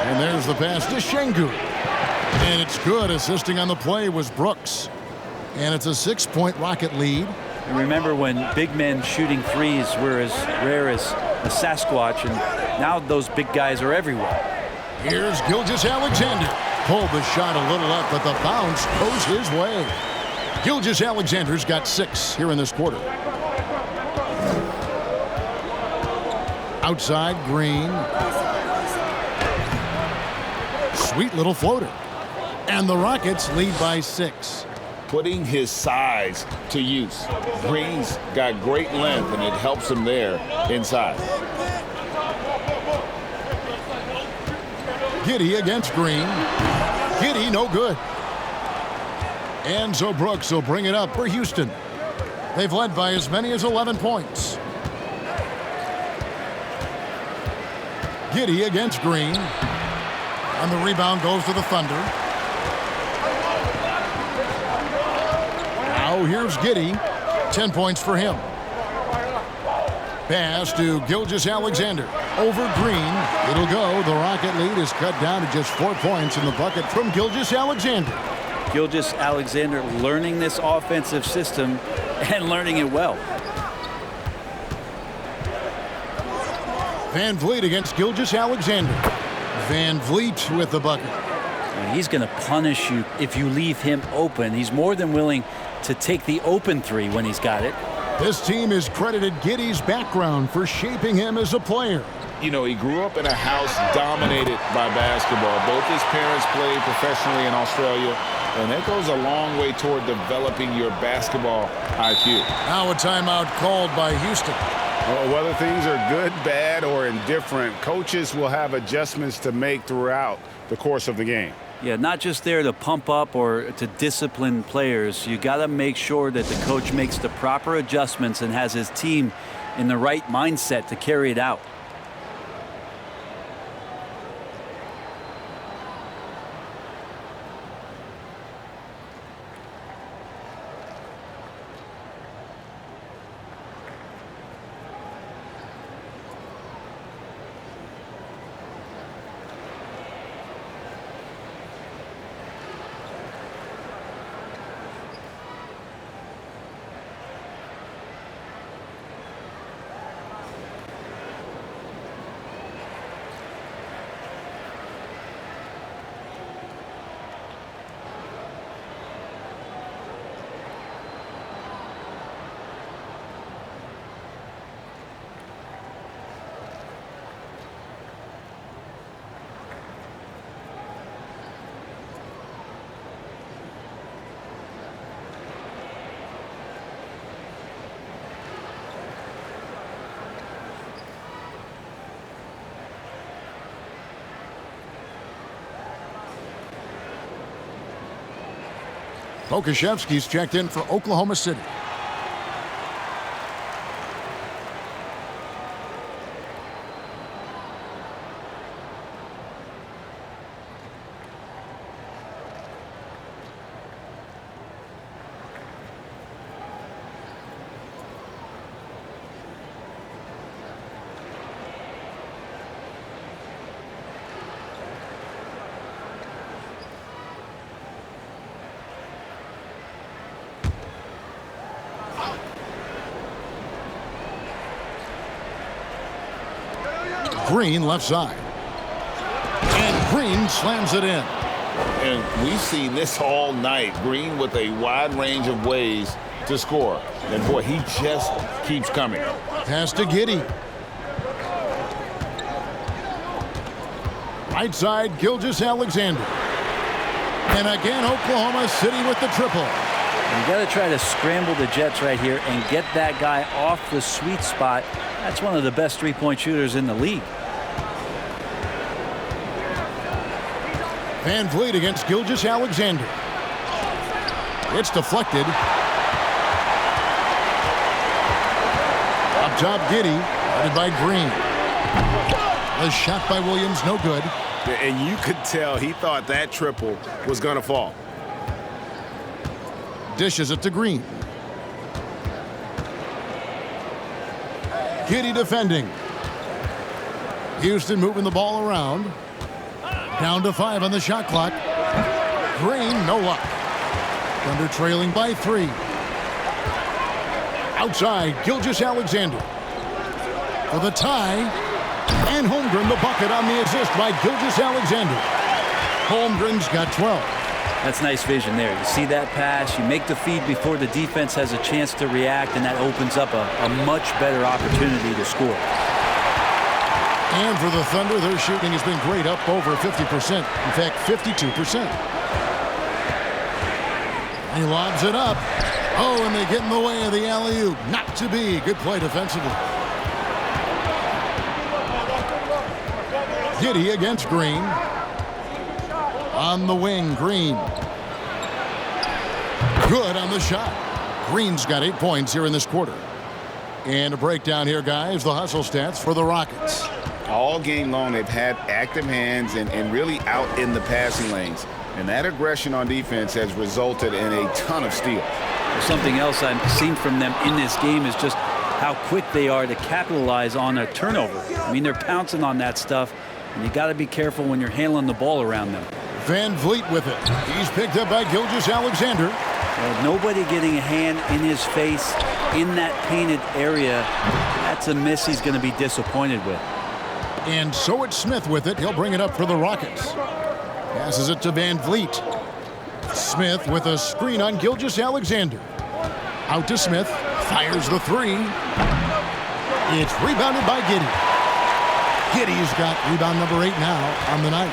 And there's the pass to Şengün. And it's good. Assisting on the play was Brooks. And it's a 6-point Rocket lead. And remember when big men shooting threes were as rare as a Sasquatch, and now those big guys are everywhere. Here's Gilgeous-Alexander. Pulled the shot a little up, but the bounce goes his way. Gilgeous-Alexander's got 6 here in this quarter. Outside, Green. Sweet little floater. And the Rockets lead by 6. Putting his size to use. Green's got great length, and it helps him there inside. Giddey against Green. Giddey no good. And so Brooks will bring it up for Houston. They've led by as many as 11 points. Giddey against Green. And the rebound goes to the Thunder. Now here's Giddey. 10 points for him. Pass to Gilgeous-Alexander. Over Green. It'll go. The Rocket lead is cut down to just 4 points in the bucket from Gilgeous-Alexander. Gilgeous-Alexander learning this offensive system and learning it well. Vanvleet against Gilgeous-Alexander. Vanvleet with the bucket. And he's going to punish you if you leave him open. He's more than willing to take the open 3 when he's got it. This team has credited Giddey's background for shaping him as a player. You know, he grew up in a house dominated by basketball. Both his parents played professionally in Australia, and that goes a long way toward developing your basketball IQ. Now a timeout called by Houston. Well, whether things are good, bad, or indifferent, coaches will have adjustments to make throughout the course of the game. Yeah, not just there to pump up or to discipline players. You got to make sure that the coach makes the proper adjustments and has his team in the right mindset to carry it out. Pokusevski's checked in for Oklahoma City. Green left side. And Green slams it in. And we've seen this all night. Green with a wide range of ways to score. And boy, he just keeps coming. Pass to Giddey. Right side, Gilgeous-Alexander. And again, Oklahoma City with the triple. You got to try to scramble the Jets right here and get that guy off the sweet spot That's one of the best three-point shooters in the league. Vanvleet against Gilgeous-Alexander. It's deflected. Up top, Giddey, guarded by Green. The shot by Williams, no good. And you could tell he thought that triple was going to fall. Dishes it to Green. Giddey defending. Houston moving the ball around. Down to 5 on the shot clock. Green, no luck. Thunder trailing by 3. Outside, Gilgeous-Alexander for the tie. And Holmgren the bucket on the assist by Gilgeous-Alexander. Holmgren's got 12. That's nice vision there. You see that pass, you make the feed before the defense has a chance to react, and that opens up a much better opportunity to score. And for the Thunder, their shooting has been great, up over 50%. In fact, 52%. He lobs it up. Oh, and they get in the way of the alley-oop. Not to be. Good play defensively. Giddey against Green. On the wing, Green. Good on the shot. Green's got 8 points here in this quarter. And a breakdown here, guys. The hustle stats for the Rockets. All game long, they've had active hands and really out in the passing lanes. And that aggression on defense has resulted in a ton of steals. Something else I've seen from them in this game is just how quick they are to capitalize on a turnover. I mean, they're pouncing on that stuff, and you got to be careful when you're handling the ball around them. Vanvleet with it. He's picked up by Gilgeous-Alexander. Nobody getting a hand in his face in that painted area. That's a miss he's going to be disappointed with. And so it's Smith with it. He'll bring it up for the Rockets. Passes it to Vanvleet. Smith with a screen on Gilgeous-Alexander. Out to Smith. Fires the 3. It's rebounded by Giddey. Giddey's got rebound number 8 now on the night.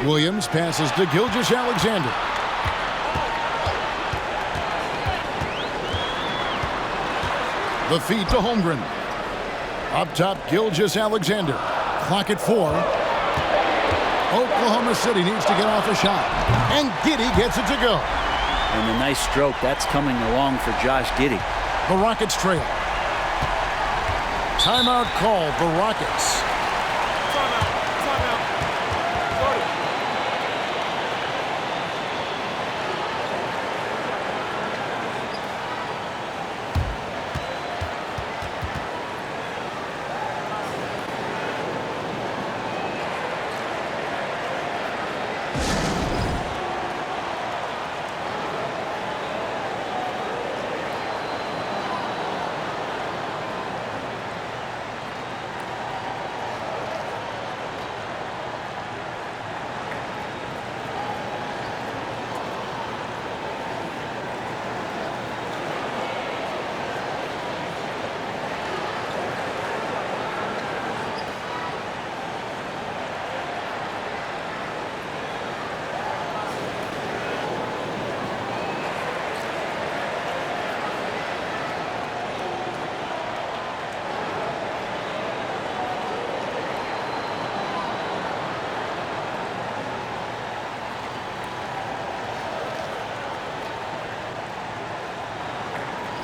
Williams passes to Gilgeous-Alexander. The feed to Holmgren. Up top, Gilgeous-Alexander. Clock at 4. Oklahoma City needs to get off a shot. And Giddey gets it to go. And a nice stroke. That's coming along for Josh Giddey. The Rockets trail. Timeout called. The Rockets.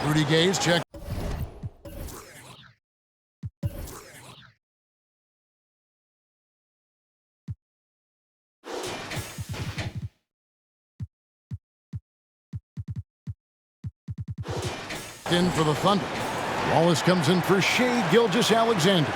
Rudy Gay's check. In for the Thunder. Wallace comes in for Shea Gilgeous-Alexander.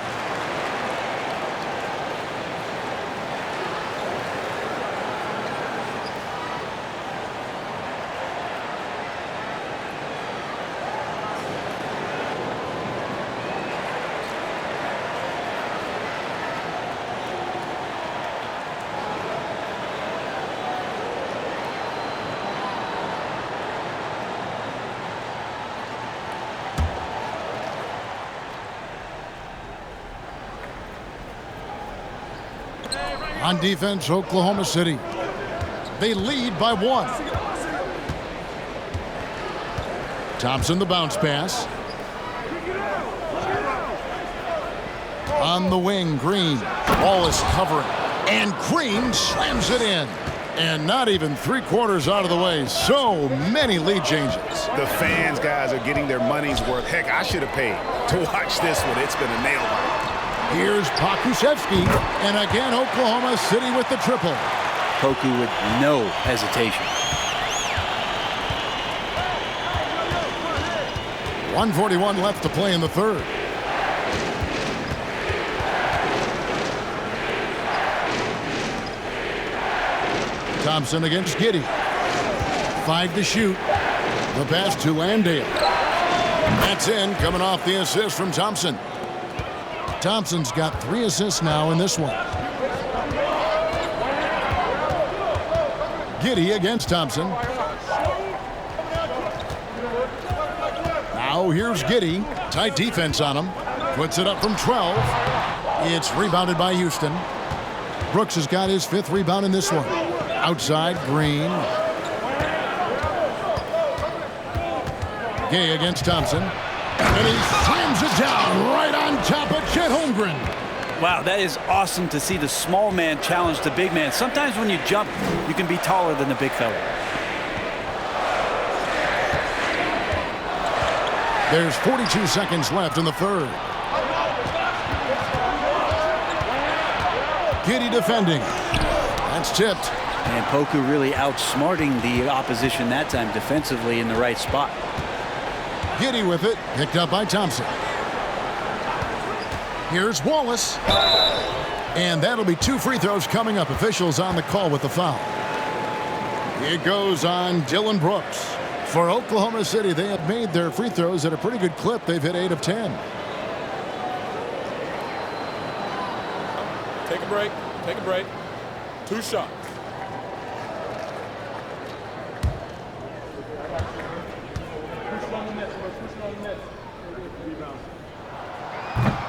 On defense, Oklahoma City. They lead by 1. Thompson the bounce pass. On the wing, Green. Wallace covering. And Green slams it in. And not even 3/4 out of the way. So many lead changes. The fans, guys, are getting their money's worth. Heck, I should have paid to watch this one. It's been a nail biter. Here's Pokusevski. And again, Oklahoma City with the triple. Poku with no hesitation. 1:41 left to play in the third. Thompson against Giddey. 5 to shoot. The pass to Landale. That's in, coming off the assist from Thompson. Thompson's got 3 assists now in this one. Giddey against Thompson. Now here's Giddey. Tight defense on him. Puts it up from 12. It's rebounded by Houston. Brooks has got his 5th rebound in this one. Outside, Green. Gay against Thompson. And he slams it down right on top of CHET Holmgren. Wow, that is awesome to see the small man challenge the big man. Sometimes when you jump, you can be taller than the big fella. There's 42 seconds left in the third. Giddey defending. That's tipped. And Poku really outsmarting the opposition that time defensively in the right spot. Giddey with it, picked up by Thompson. Here's Wallace. And that'll be 2 free throws coming up. Officials on the call with the foul. It goes on Dillon Brooks. For Oklahoma City, they have made their free throws at a pretty good clip. They've hit 8 of 10. Take a break. Take a break. 2 shots.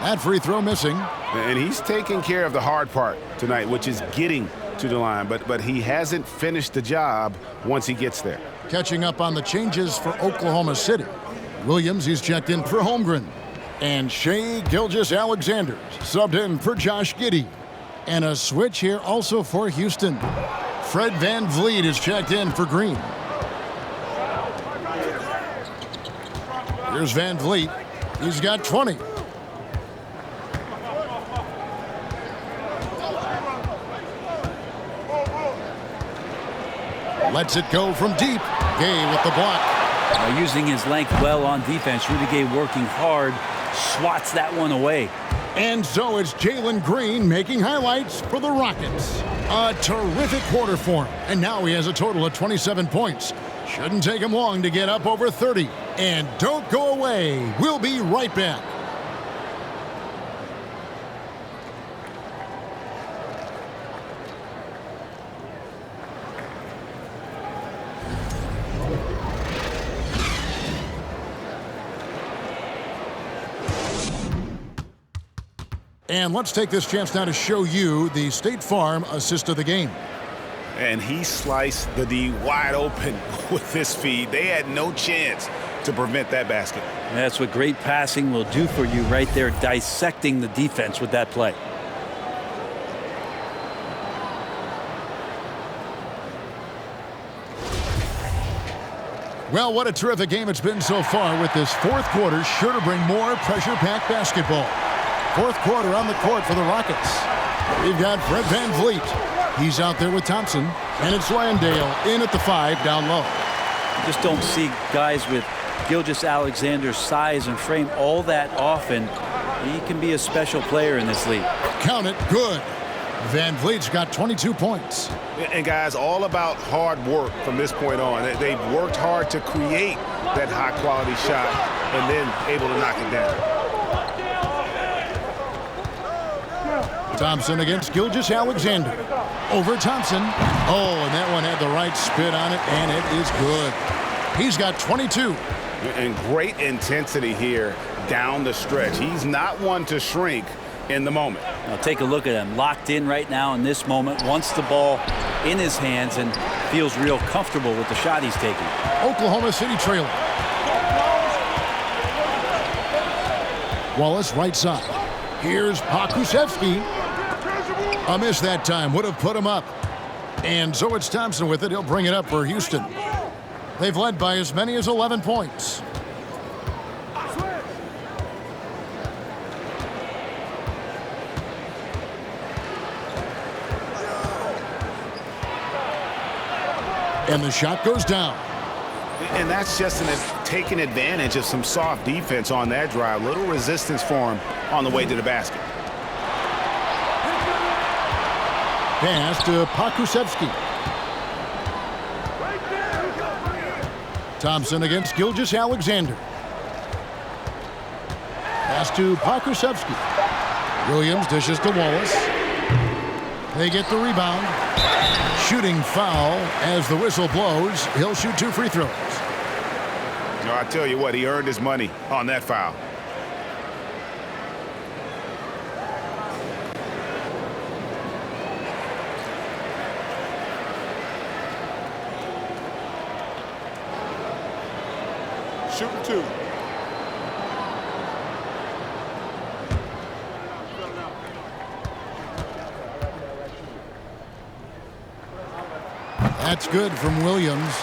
That free throw missing. And he's taking care of the hard part tonight, which is getting to the line. But he hasn't finished the job once he gets there. Catching up on the changes for Oklahoma City. Williams, he's checked in for Holmgren. And Shai Gilgeous-Alexander subbed in for Josh Giddey. And a switch here also for Houston. Fred VanVleet is checked in for Green. Here's VanVleet. He's got 20. Lets it go from deep. Gay with the block. Using his length well on defense. Rudy Gay working hard. Swats that one away. And so it's Jalen Green making highlights for the Rockets. A terrific quarter for him. And now he has a total of 27 points. Shouldn't take him long to get up over 30. And don't go away. We'll be right back. And let's take this chance now to show you the State Farm assist of the game. And he sliced the D wide open with this feed. They had no chance to prevent that basket. And that's what great passing will do for you right there, dissecting the defense with that play. Well, what a terrific game it's been so far, with this 4th quarter sure to bring more pressure-packed basketball. 4th quarter on the court for the Rockets. We've got Fred VanVleet. He's out there with Thompson. And it's Landale in at the 5 down low. Just don't see guys with Gilgeous-Alexander's size and frame all that often. He can be a special player in this league. Count it, good. VanVleet's got 22 points. And guys, all about hard work from this point on. They've worked hard to create that high-quality shot and then able to knock it down. Thompson against Gilgeous-Alexander. Over Thompson. Oh, and that one had the right spin on it, and it is good. He's got 22. And great intensity here down the stretch. He's not one to shrink in the moment. Now take a look at him. Locked in right now in this moment. Wants the ball in his hands and feels real comfortable with the shot he's taking. Oklahoma City trailing. Wallace right side. Here's Pokusevski. A miss that time. Would have put him up. And so it's Thompson with it. He'll bring it up for Houston. They've led by as many as 11 points. And the shot goes down. And that's just taking advantage of some soft defense on that drive. Little resistance for him on the way to the basket. Pass to Pokusevski. Thompson against Gilgeous-Alexander. Pass to Pokusevski. Williams dishes to Wallace. They get the rebound. Shooting foul as the whistle blows. He'll shoot 2 free throws. No, I tell you what, he earned his money on that foul. Shooting 2. That's good from Williams.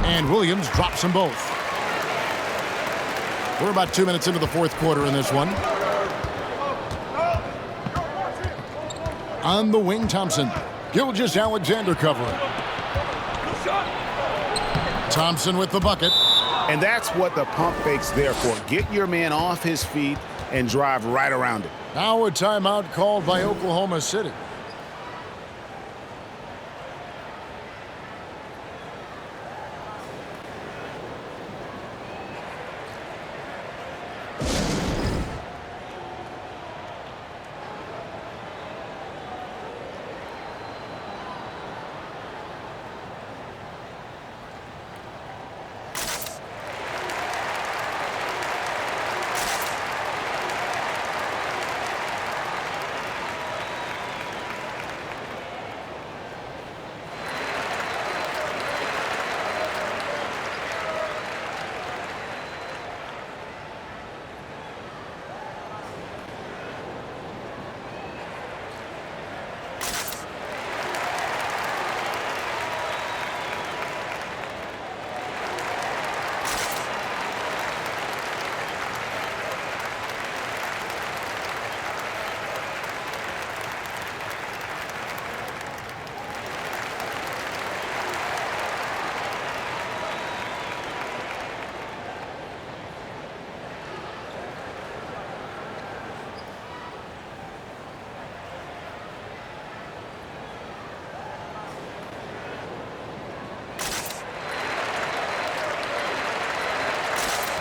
And Williams drops them both. We're about 2 minutes into the fourth quarter in this one. On the wing, Thompson. Gilgeous-Alexander covering. Thompson with the bucket. And that's what the pump fake's there for. Get your man off his feet and drive right around it. Now a timeout called by Oklahoma City.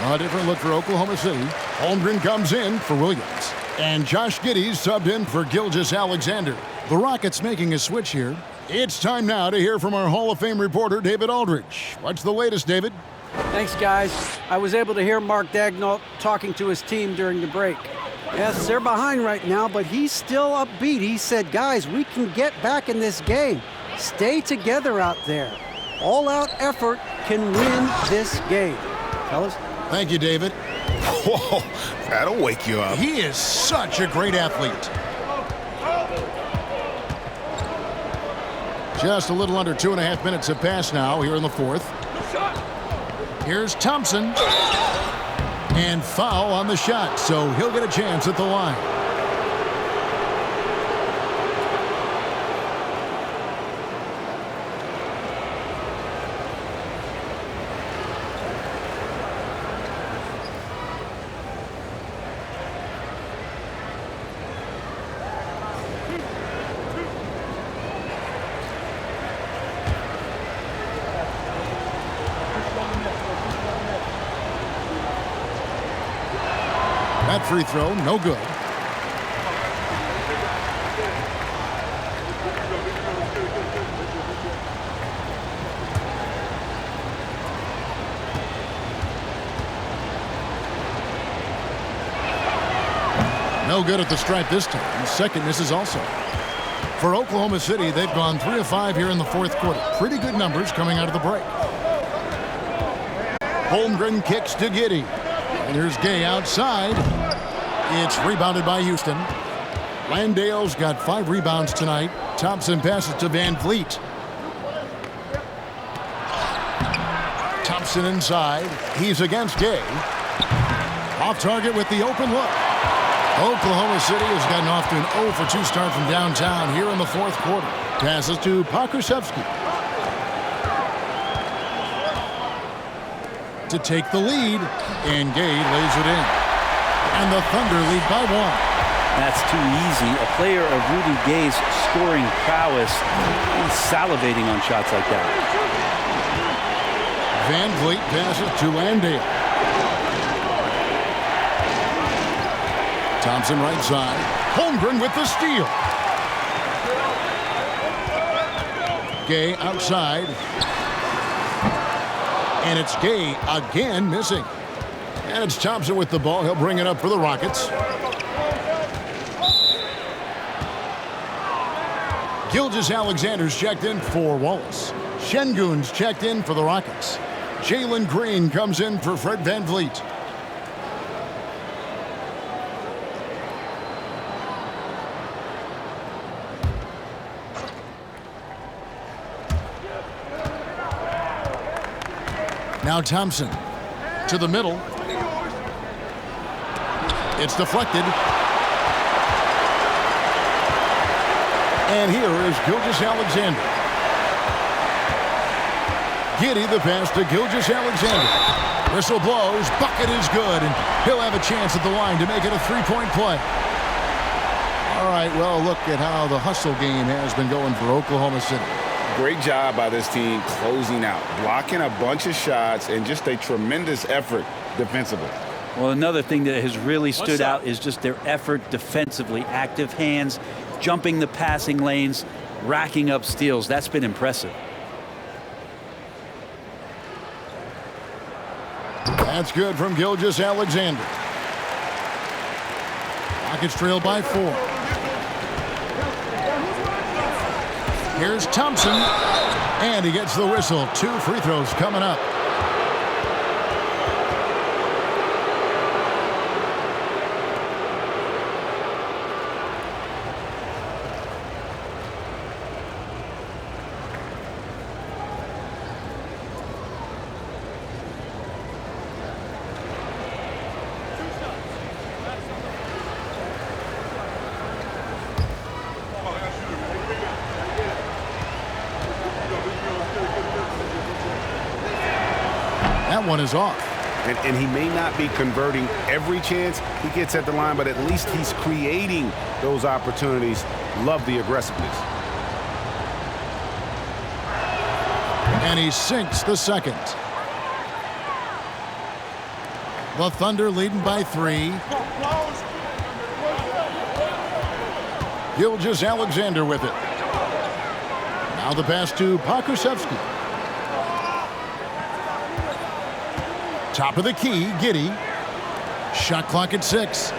A different look for Oklahoma City. Holmgren comes in for Williams. And Josh Giddey's subbed in for Gilgeous-Alexander. The Rockets making a switch here. It's time now to hear from our Hall of Fame reporter, David Aldridge. What's the latest, David? Thanks, guys. I was able to hear Mark Daigneault talking to his team during the break. Yes, they're behind right now, but he's still upbeat. He said, guys, we can get back in this game. Stay together out there. All-out effort can win this game. Fellas? Thank you, David. Whoa, that'll wake you up. He is such a great athlete. Just a little under 2.5 minutes have passed now here in the fourth. Here's Thompson. And foul on the shot, so he'll get a chance at the line. That free throw, no good. No good at the stripe this time. Second misses also. For Oklahoma City, they've gone 3 of 5 here in the fourth quarter. Pretty good numbers coming out of the break. Holmgren kicks to Giddey. And here's Gay outside. It's rebounded by Houston. Landale's got 5 rebounds tonight. Thompson passes to Vanvleet. Thompson inside. He's against Gay. Off target with the open look. Oklahoma City has gotten off to an 0 for 2 start from downtown here in the fourth quarter. Passes to Pokusevski to take the lead, and Gay lays it in. And the Thunder lead by 1. That's too easy. A player of Rudy Gay's scoring prowess, he's salivating on shots like that. Vanvleet passes to Landale. Thompson right side. Holmgren with the steal. Gay outside. And it's Gay again missing. And it's Thompson with the ball. He'll bring it up for the Rockets. Gilgeous-Alexander's checked in for Wallace. Şengün's checked in for the Rockets. Jalen Green comes in for Fred VanVleet. Now Thompson to the middle. It's deflected. And here is Gilgeous-Alexander. Giddey the pass to Gilgeous-Alexander. Whistle blows. Bucket is good. And he'll have a chance at the line to make it a 3-point play. All right, well, look at how the hustle game has been going for Oklahoma City. Great job by this team closing out, blocking a bunch of shots, and just a tremendous effort defensively. Well, another thing that has really stood out is just their effort defensively. Active hands, jumping the passing lanes, racking up steals. That's been impressive. That's good from Gilgeous-Alexander. Rockets trail by 4. Here's Thompson, and he gets the whistle. 2 free throws coming up. That one is off. And he may not be converting every chance he gets at the line, but at least he's creating those opportunities. Love the aggressiveness. And he sinks the second. The Thunder leading by 3. Gilgeous-Alexander with it. Now the pass to Pokusevski. Top of the key, Giddey. Shot clock at 6.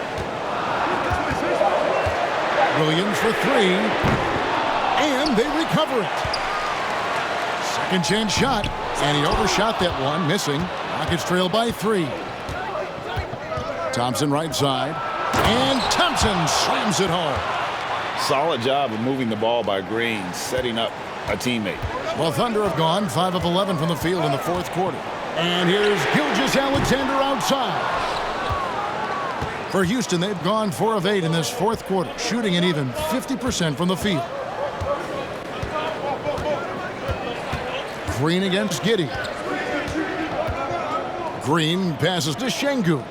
Williams for 3. And they recover it. Second chance shot. And he overshot that one, missing. Rockets trail by 3. Thompson right side. And Thompson slams it home. Solid job of moving the ball by Green, setting up a teammate. Well, Thunder have gone 5 of 11 from the field in the fourth quarter. And here's Gilgeous-Alexander outside. For Houston, they've gone 4 of 8 in this fourth quarter, shooting an even 50% from the field. Green against Giddey. Green passes to Şengün.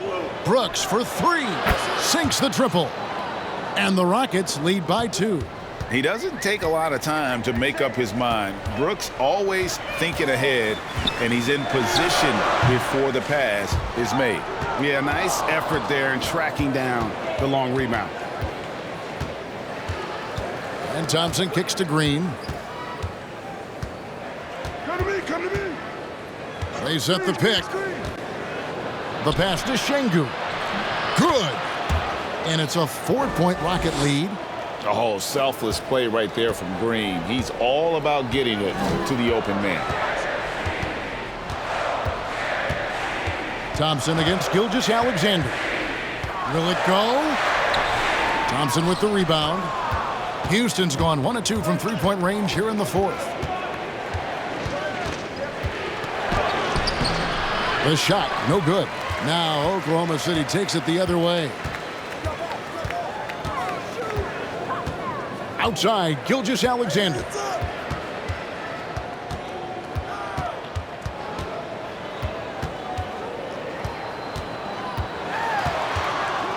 Brooks for 3. Sinks the triple. And the Rockets lead by 2. He doesn't take a lot of time to make up his mind. Brooks always thinking ahead, and he's in position before the pass is made. Yeah, nice effort there in tracking down the long rebound. And Thompson kicks to Green. Come to me. They set the pick. The pass to Şengün. Good. And it's a 4-point Rocket lead. Oh, selfless play right there from Green. He's all about getting it to the open man. Thompson against Gilgeous-Alexander. Will it go? Thompson with the rebound. Houston's gone 1 of 2 from three-point range here in the fourth. The shot, no good. Now Oklahoma City takes it the other way. Outside, Gilgeous-Alexander.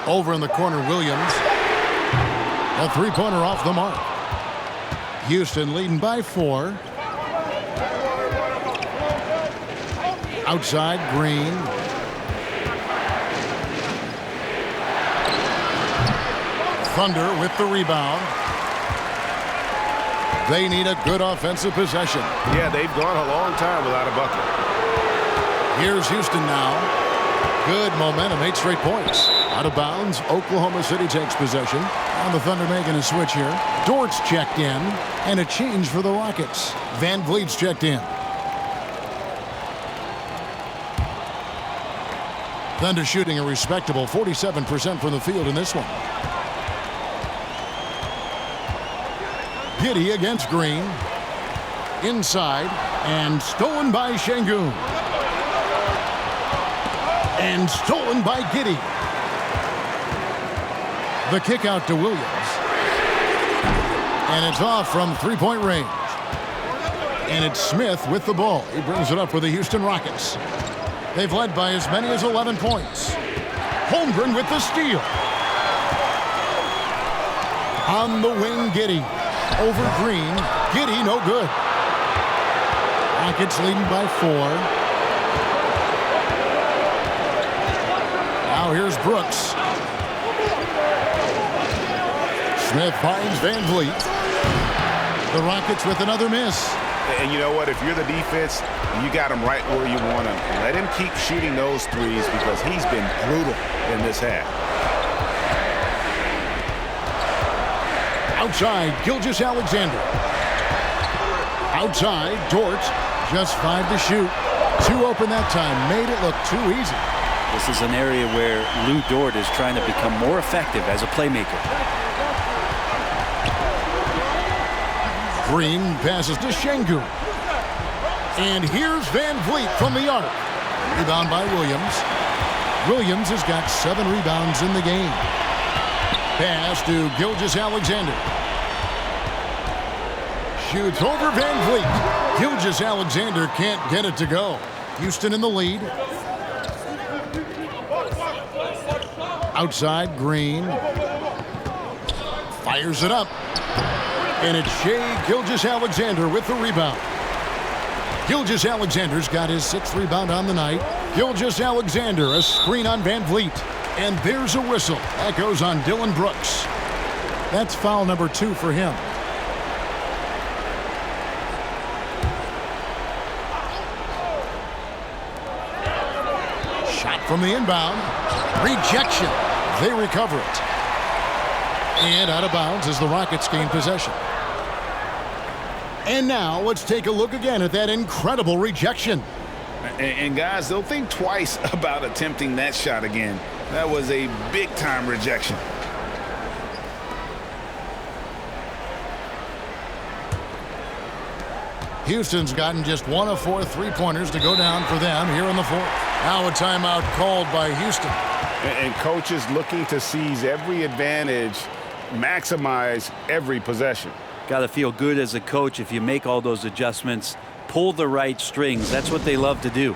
Over in the corner, Williams. A three-pointer off the mark. Houston leading by 4. Outside, Green. Thunder with the rebound. They need a good offensive possession. Yeah, they've gone a long time without a bucket. Here's Houston now. Good momentum, 8 straight points. Out of bounds, Oklahoma City takes possession. And the Thunder making a switch here. Dort's checked in, and a change for the Rockets. Vanvleet's checked in. Thunder shooting a respectable 47% from the field in this one. Giddey against Green. Inside, and stolen by Şengün. And stolen by Giddey. The kick out to Williams. And it's off from three-point range. And it's Smith with the ball. He brings it up for the Houston Rockets. They've led by as many as 11 points. Holmgren with the steal. On the wing, Giddey. Over Green. Giddey, no good. Rockets leading by 4. Now here's Brooks. Smith finds Vanvleet. The Rockets with another miss. And you know what? If you're the defense, you got him right where you want him. Let him keep shooting those threes because he's been brutal in this half. Outside, Gilgeous-Alexander. Outside, Dort. Just 5 to shoot. 2 open that time. Made it look too easy. This is an area where Lou Dort is trying to become more effective as a playmaker. Green passes to Şengün. And here's Vanvleet from the arc. Rebound by Williams. Williams has got 7 rebounds in the game. Pass to Gilgeous-Alexander. Shoots over Vanvleet. Gilgeous-Alexander can't get it to go. Houston in the lead. Outside, Green. Fires it up. And it's Shai Gilgeous-Alexander with the rebound. Gilgeous-Alexander's got his 6th rebound on the night. Gilgeous-Alexander, a screen on Vanvleet. And there's a whistle. That goes on Dillon Brooks. That's foul number 2 for him. Shot from the inbound. Rejection. They recover it. And out of bounds as the Rockets gain possession. And now let's take a look again at that incredible rejection. And guys, they'll think twice about attempting that shot again. That was a big-time rejection. Houston's gotten just 1 of 4 three-pointers to go down for them here in the fourth. Now a timeout called by Houston. And coaches looking to seize every advantage, maximize every possession. Got to feel good as a coach if you make all those adjustments, pull the right strings. That's what they love to do.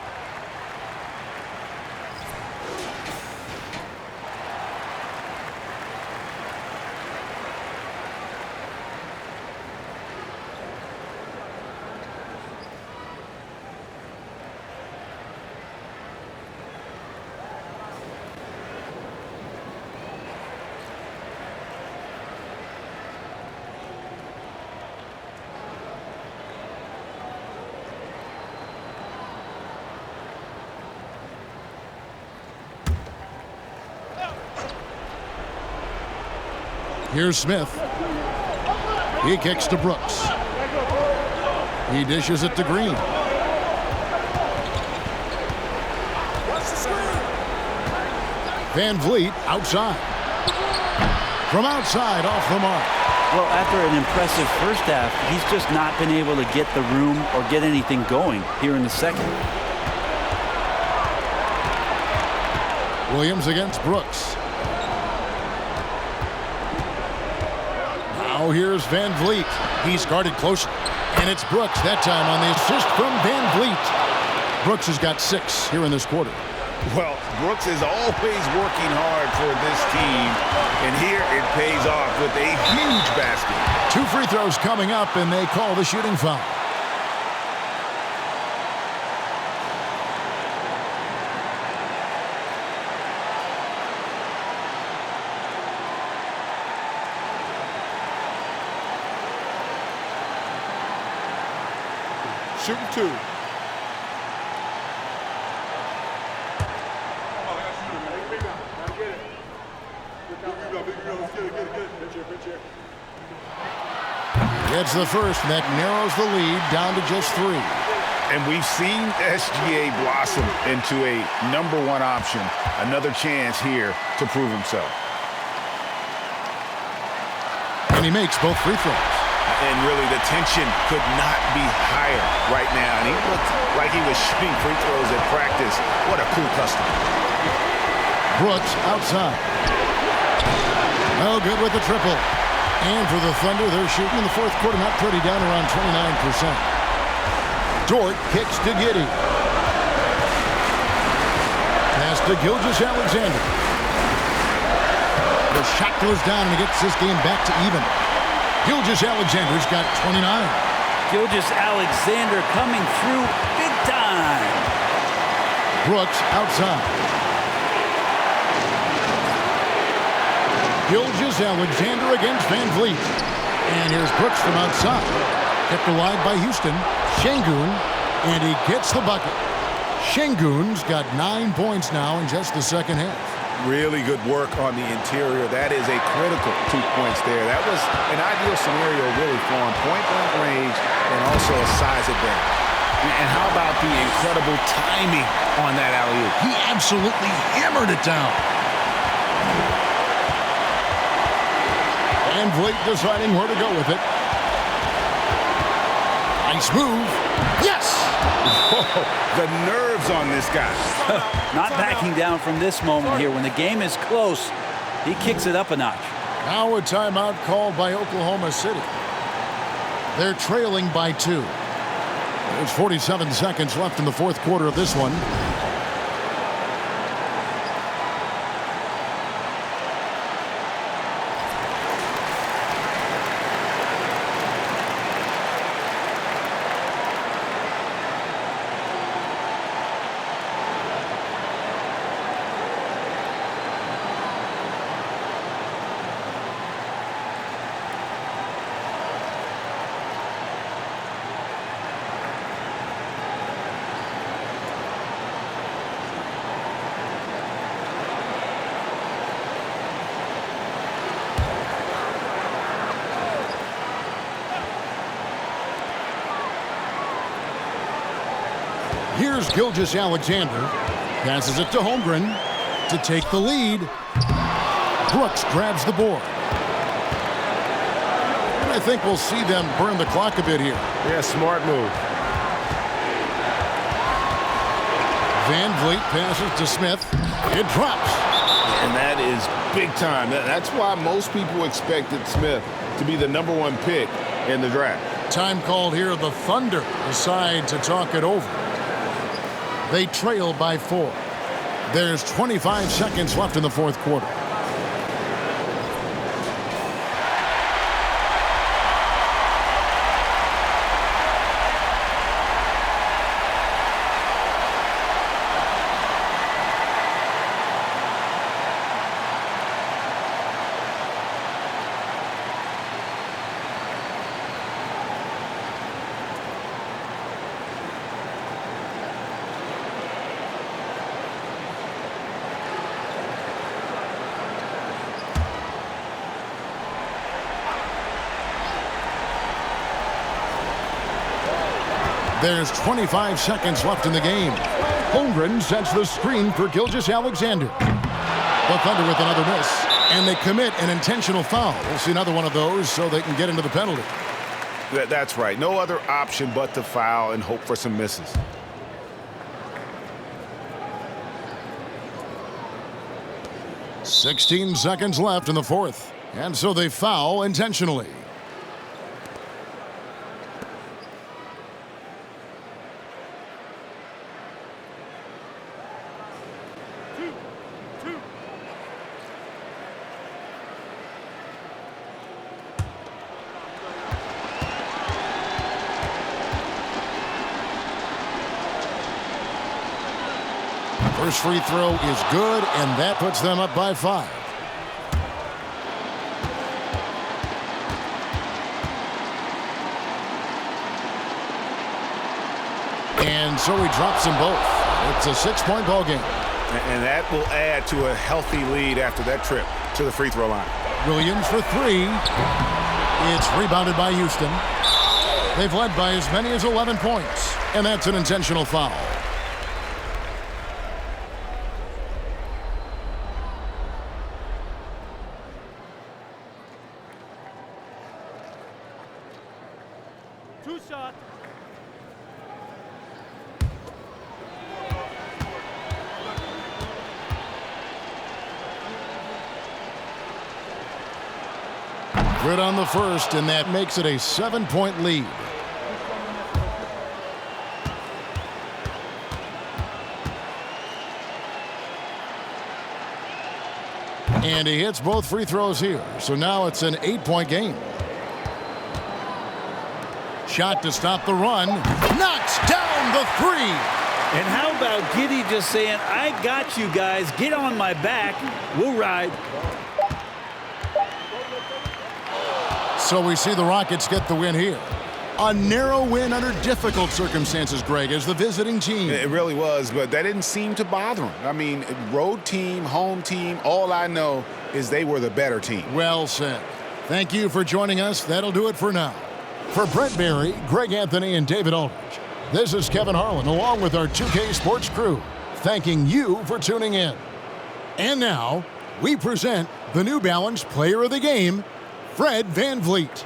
Here's Smith. He kicks to Brooks. He dishes it to Green. Vanvleet outside. From outside, off the mark. Well, after an impressive first half, he's just not been able to get the room or get anything going here in the second. Williams against Brooks. Now here's Vanvleet. He's guarded closely. And it's Brooks that time on the assist from Vanvleet. Brooks has got 6 here in this quarter. Well, Brooks is always working hard for this team, and here it pays off with a huge basket. 2 free throws coming up, and they call the shooting foul. Shooting 2. Gets the first, and that narrows the lead down to just 3. And we've seen SGA blossom into a #1 option. Another chance here to prove himself. And he makes both free throws. And really, the tension could not be higher right now. And he looked like he was shooting free throws at practice. What a cool customer. Brooks outside. No good with the triple. And for the Thunder, they're shooting in the fourth quarter, not pretty, down around 29%. Dort kicks to Giddey. Pass to Gilgeous-Alexander. The shot goes down, and he gets this game back to even. Gilgeous-Alexander's got 29. Gilgeous-Alexander coming through big time. Brooks outside. Gilgeous-Alexander against Vanvleet. And here's Brooks from outside. Kept alive by Houston. Şengün, and he gets the bucket. Şengün's got 9 points now in just the second half. Really good work on the interior. That is a critical 2 points there. That was an ideal scenario really for him. Point-blank range and also a size advantage. And how about the incredible timing on that alley-oop? He absolutely hammered it down. Vanvleet deciding where to go with it. Nice move. Yes! Whoa, the nerves on this guy. Not backing down from this moment here. When the game is close, he kicks it up a notch. Now a timeout called by Oklahoma City. They're trailing by 2. There's 47 seconds left in the fourth quarter of this one. Here's Gilgeous-Alexander. Passes it to Holmgren to take the lead. Brooks grabs the board. And I think we'll see them burn the clock a bit here. Yeah, smart move. Vanvleet passes to Smith. It drops. And that is big time. That's why most people expected Smith to be the #1 pick in the draft. Time called here. The Thunder decide to talk it over. They trail by 4. There's 25 seconds left in the fourth quarter. There's 25 seconds left in the game. Holmgren sets the screen for Gilgeous-Alexander. The Thunder with another miss, and they commit an intentional foul. We'll see another one of those so they can get into the penalty. That's right. No other option but to foul and hope for some misses. "16 seconds left in the fourth, and so they foul intentionally. First free throw is good, and that puts them up by 5. And so he drops them both. It's a 6-point ball game. And that will add to a healthy lead after that trip to the free throw line. Williams for 3. It's rebounded by Houston. They've led by as many as 11 points, and that's an intentional foul. Good on the first, and that makes it a 7-point lead. And he hits both free throws here, so now it's an 8-point game. Shot to stop the run. Knocks down the 3. And how about Giddey just saying, I got you guys, get on my back, we'll ride. So we see the Rockets get the win here. A narrow win under difficult circumstances, Greg, as the visiting team. It really was, but that didn't seem to bother them. I mean, road team, home team, all I know is they were the better team. Well said. Thank you for joining us. That'll do it for now. For Brent Barry, Greg Anthony, and David Aldridge, this is Kevin Harlan, along with our 2K Sports crew, thanking you for tuning in. And now, we present the New Balance Player of the Game, Fred VanVleet.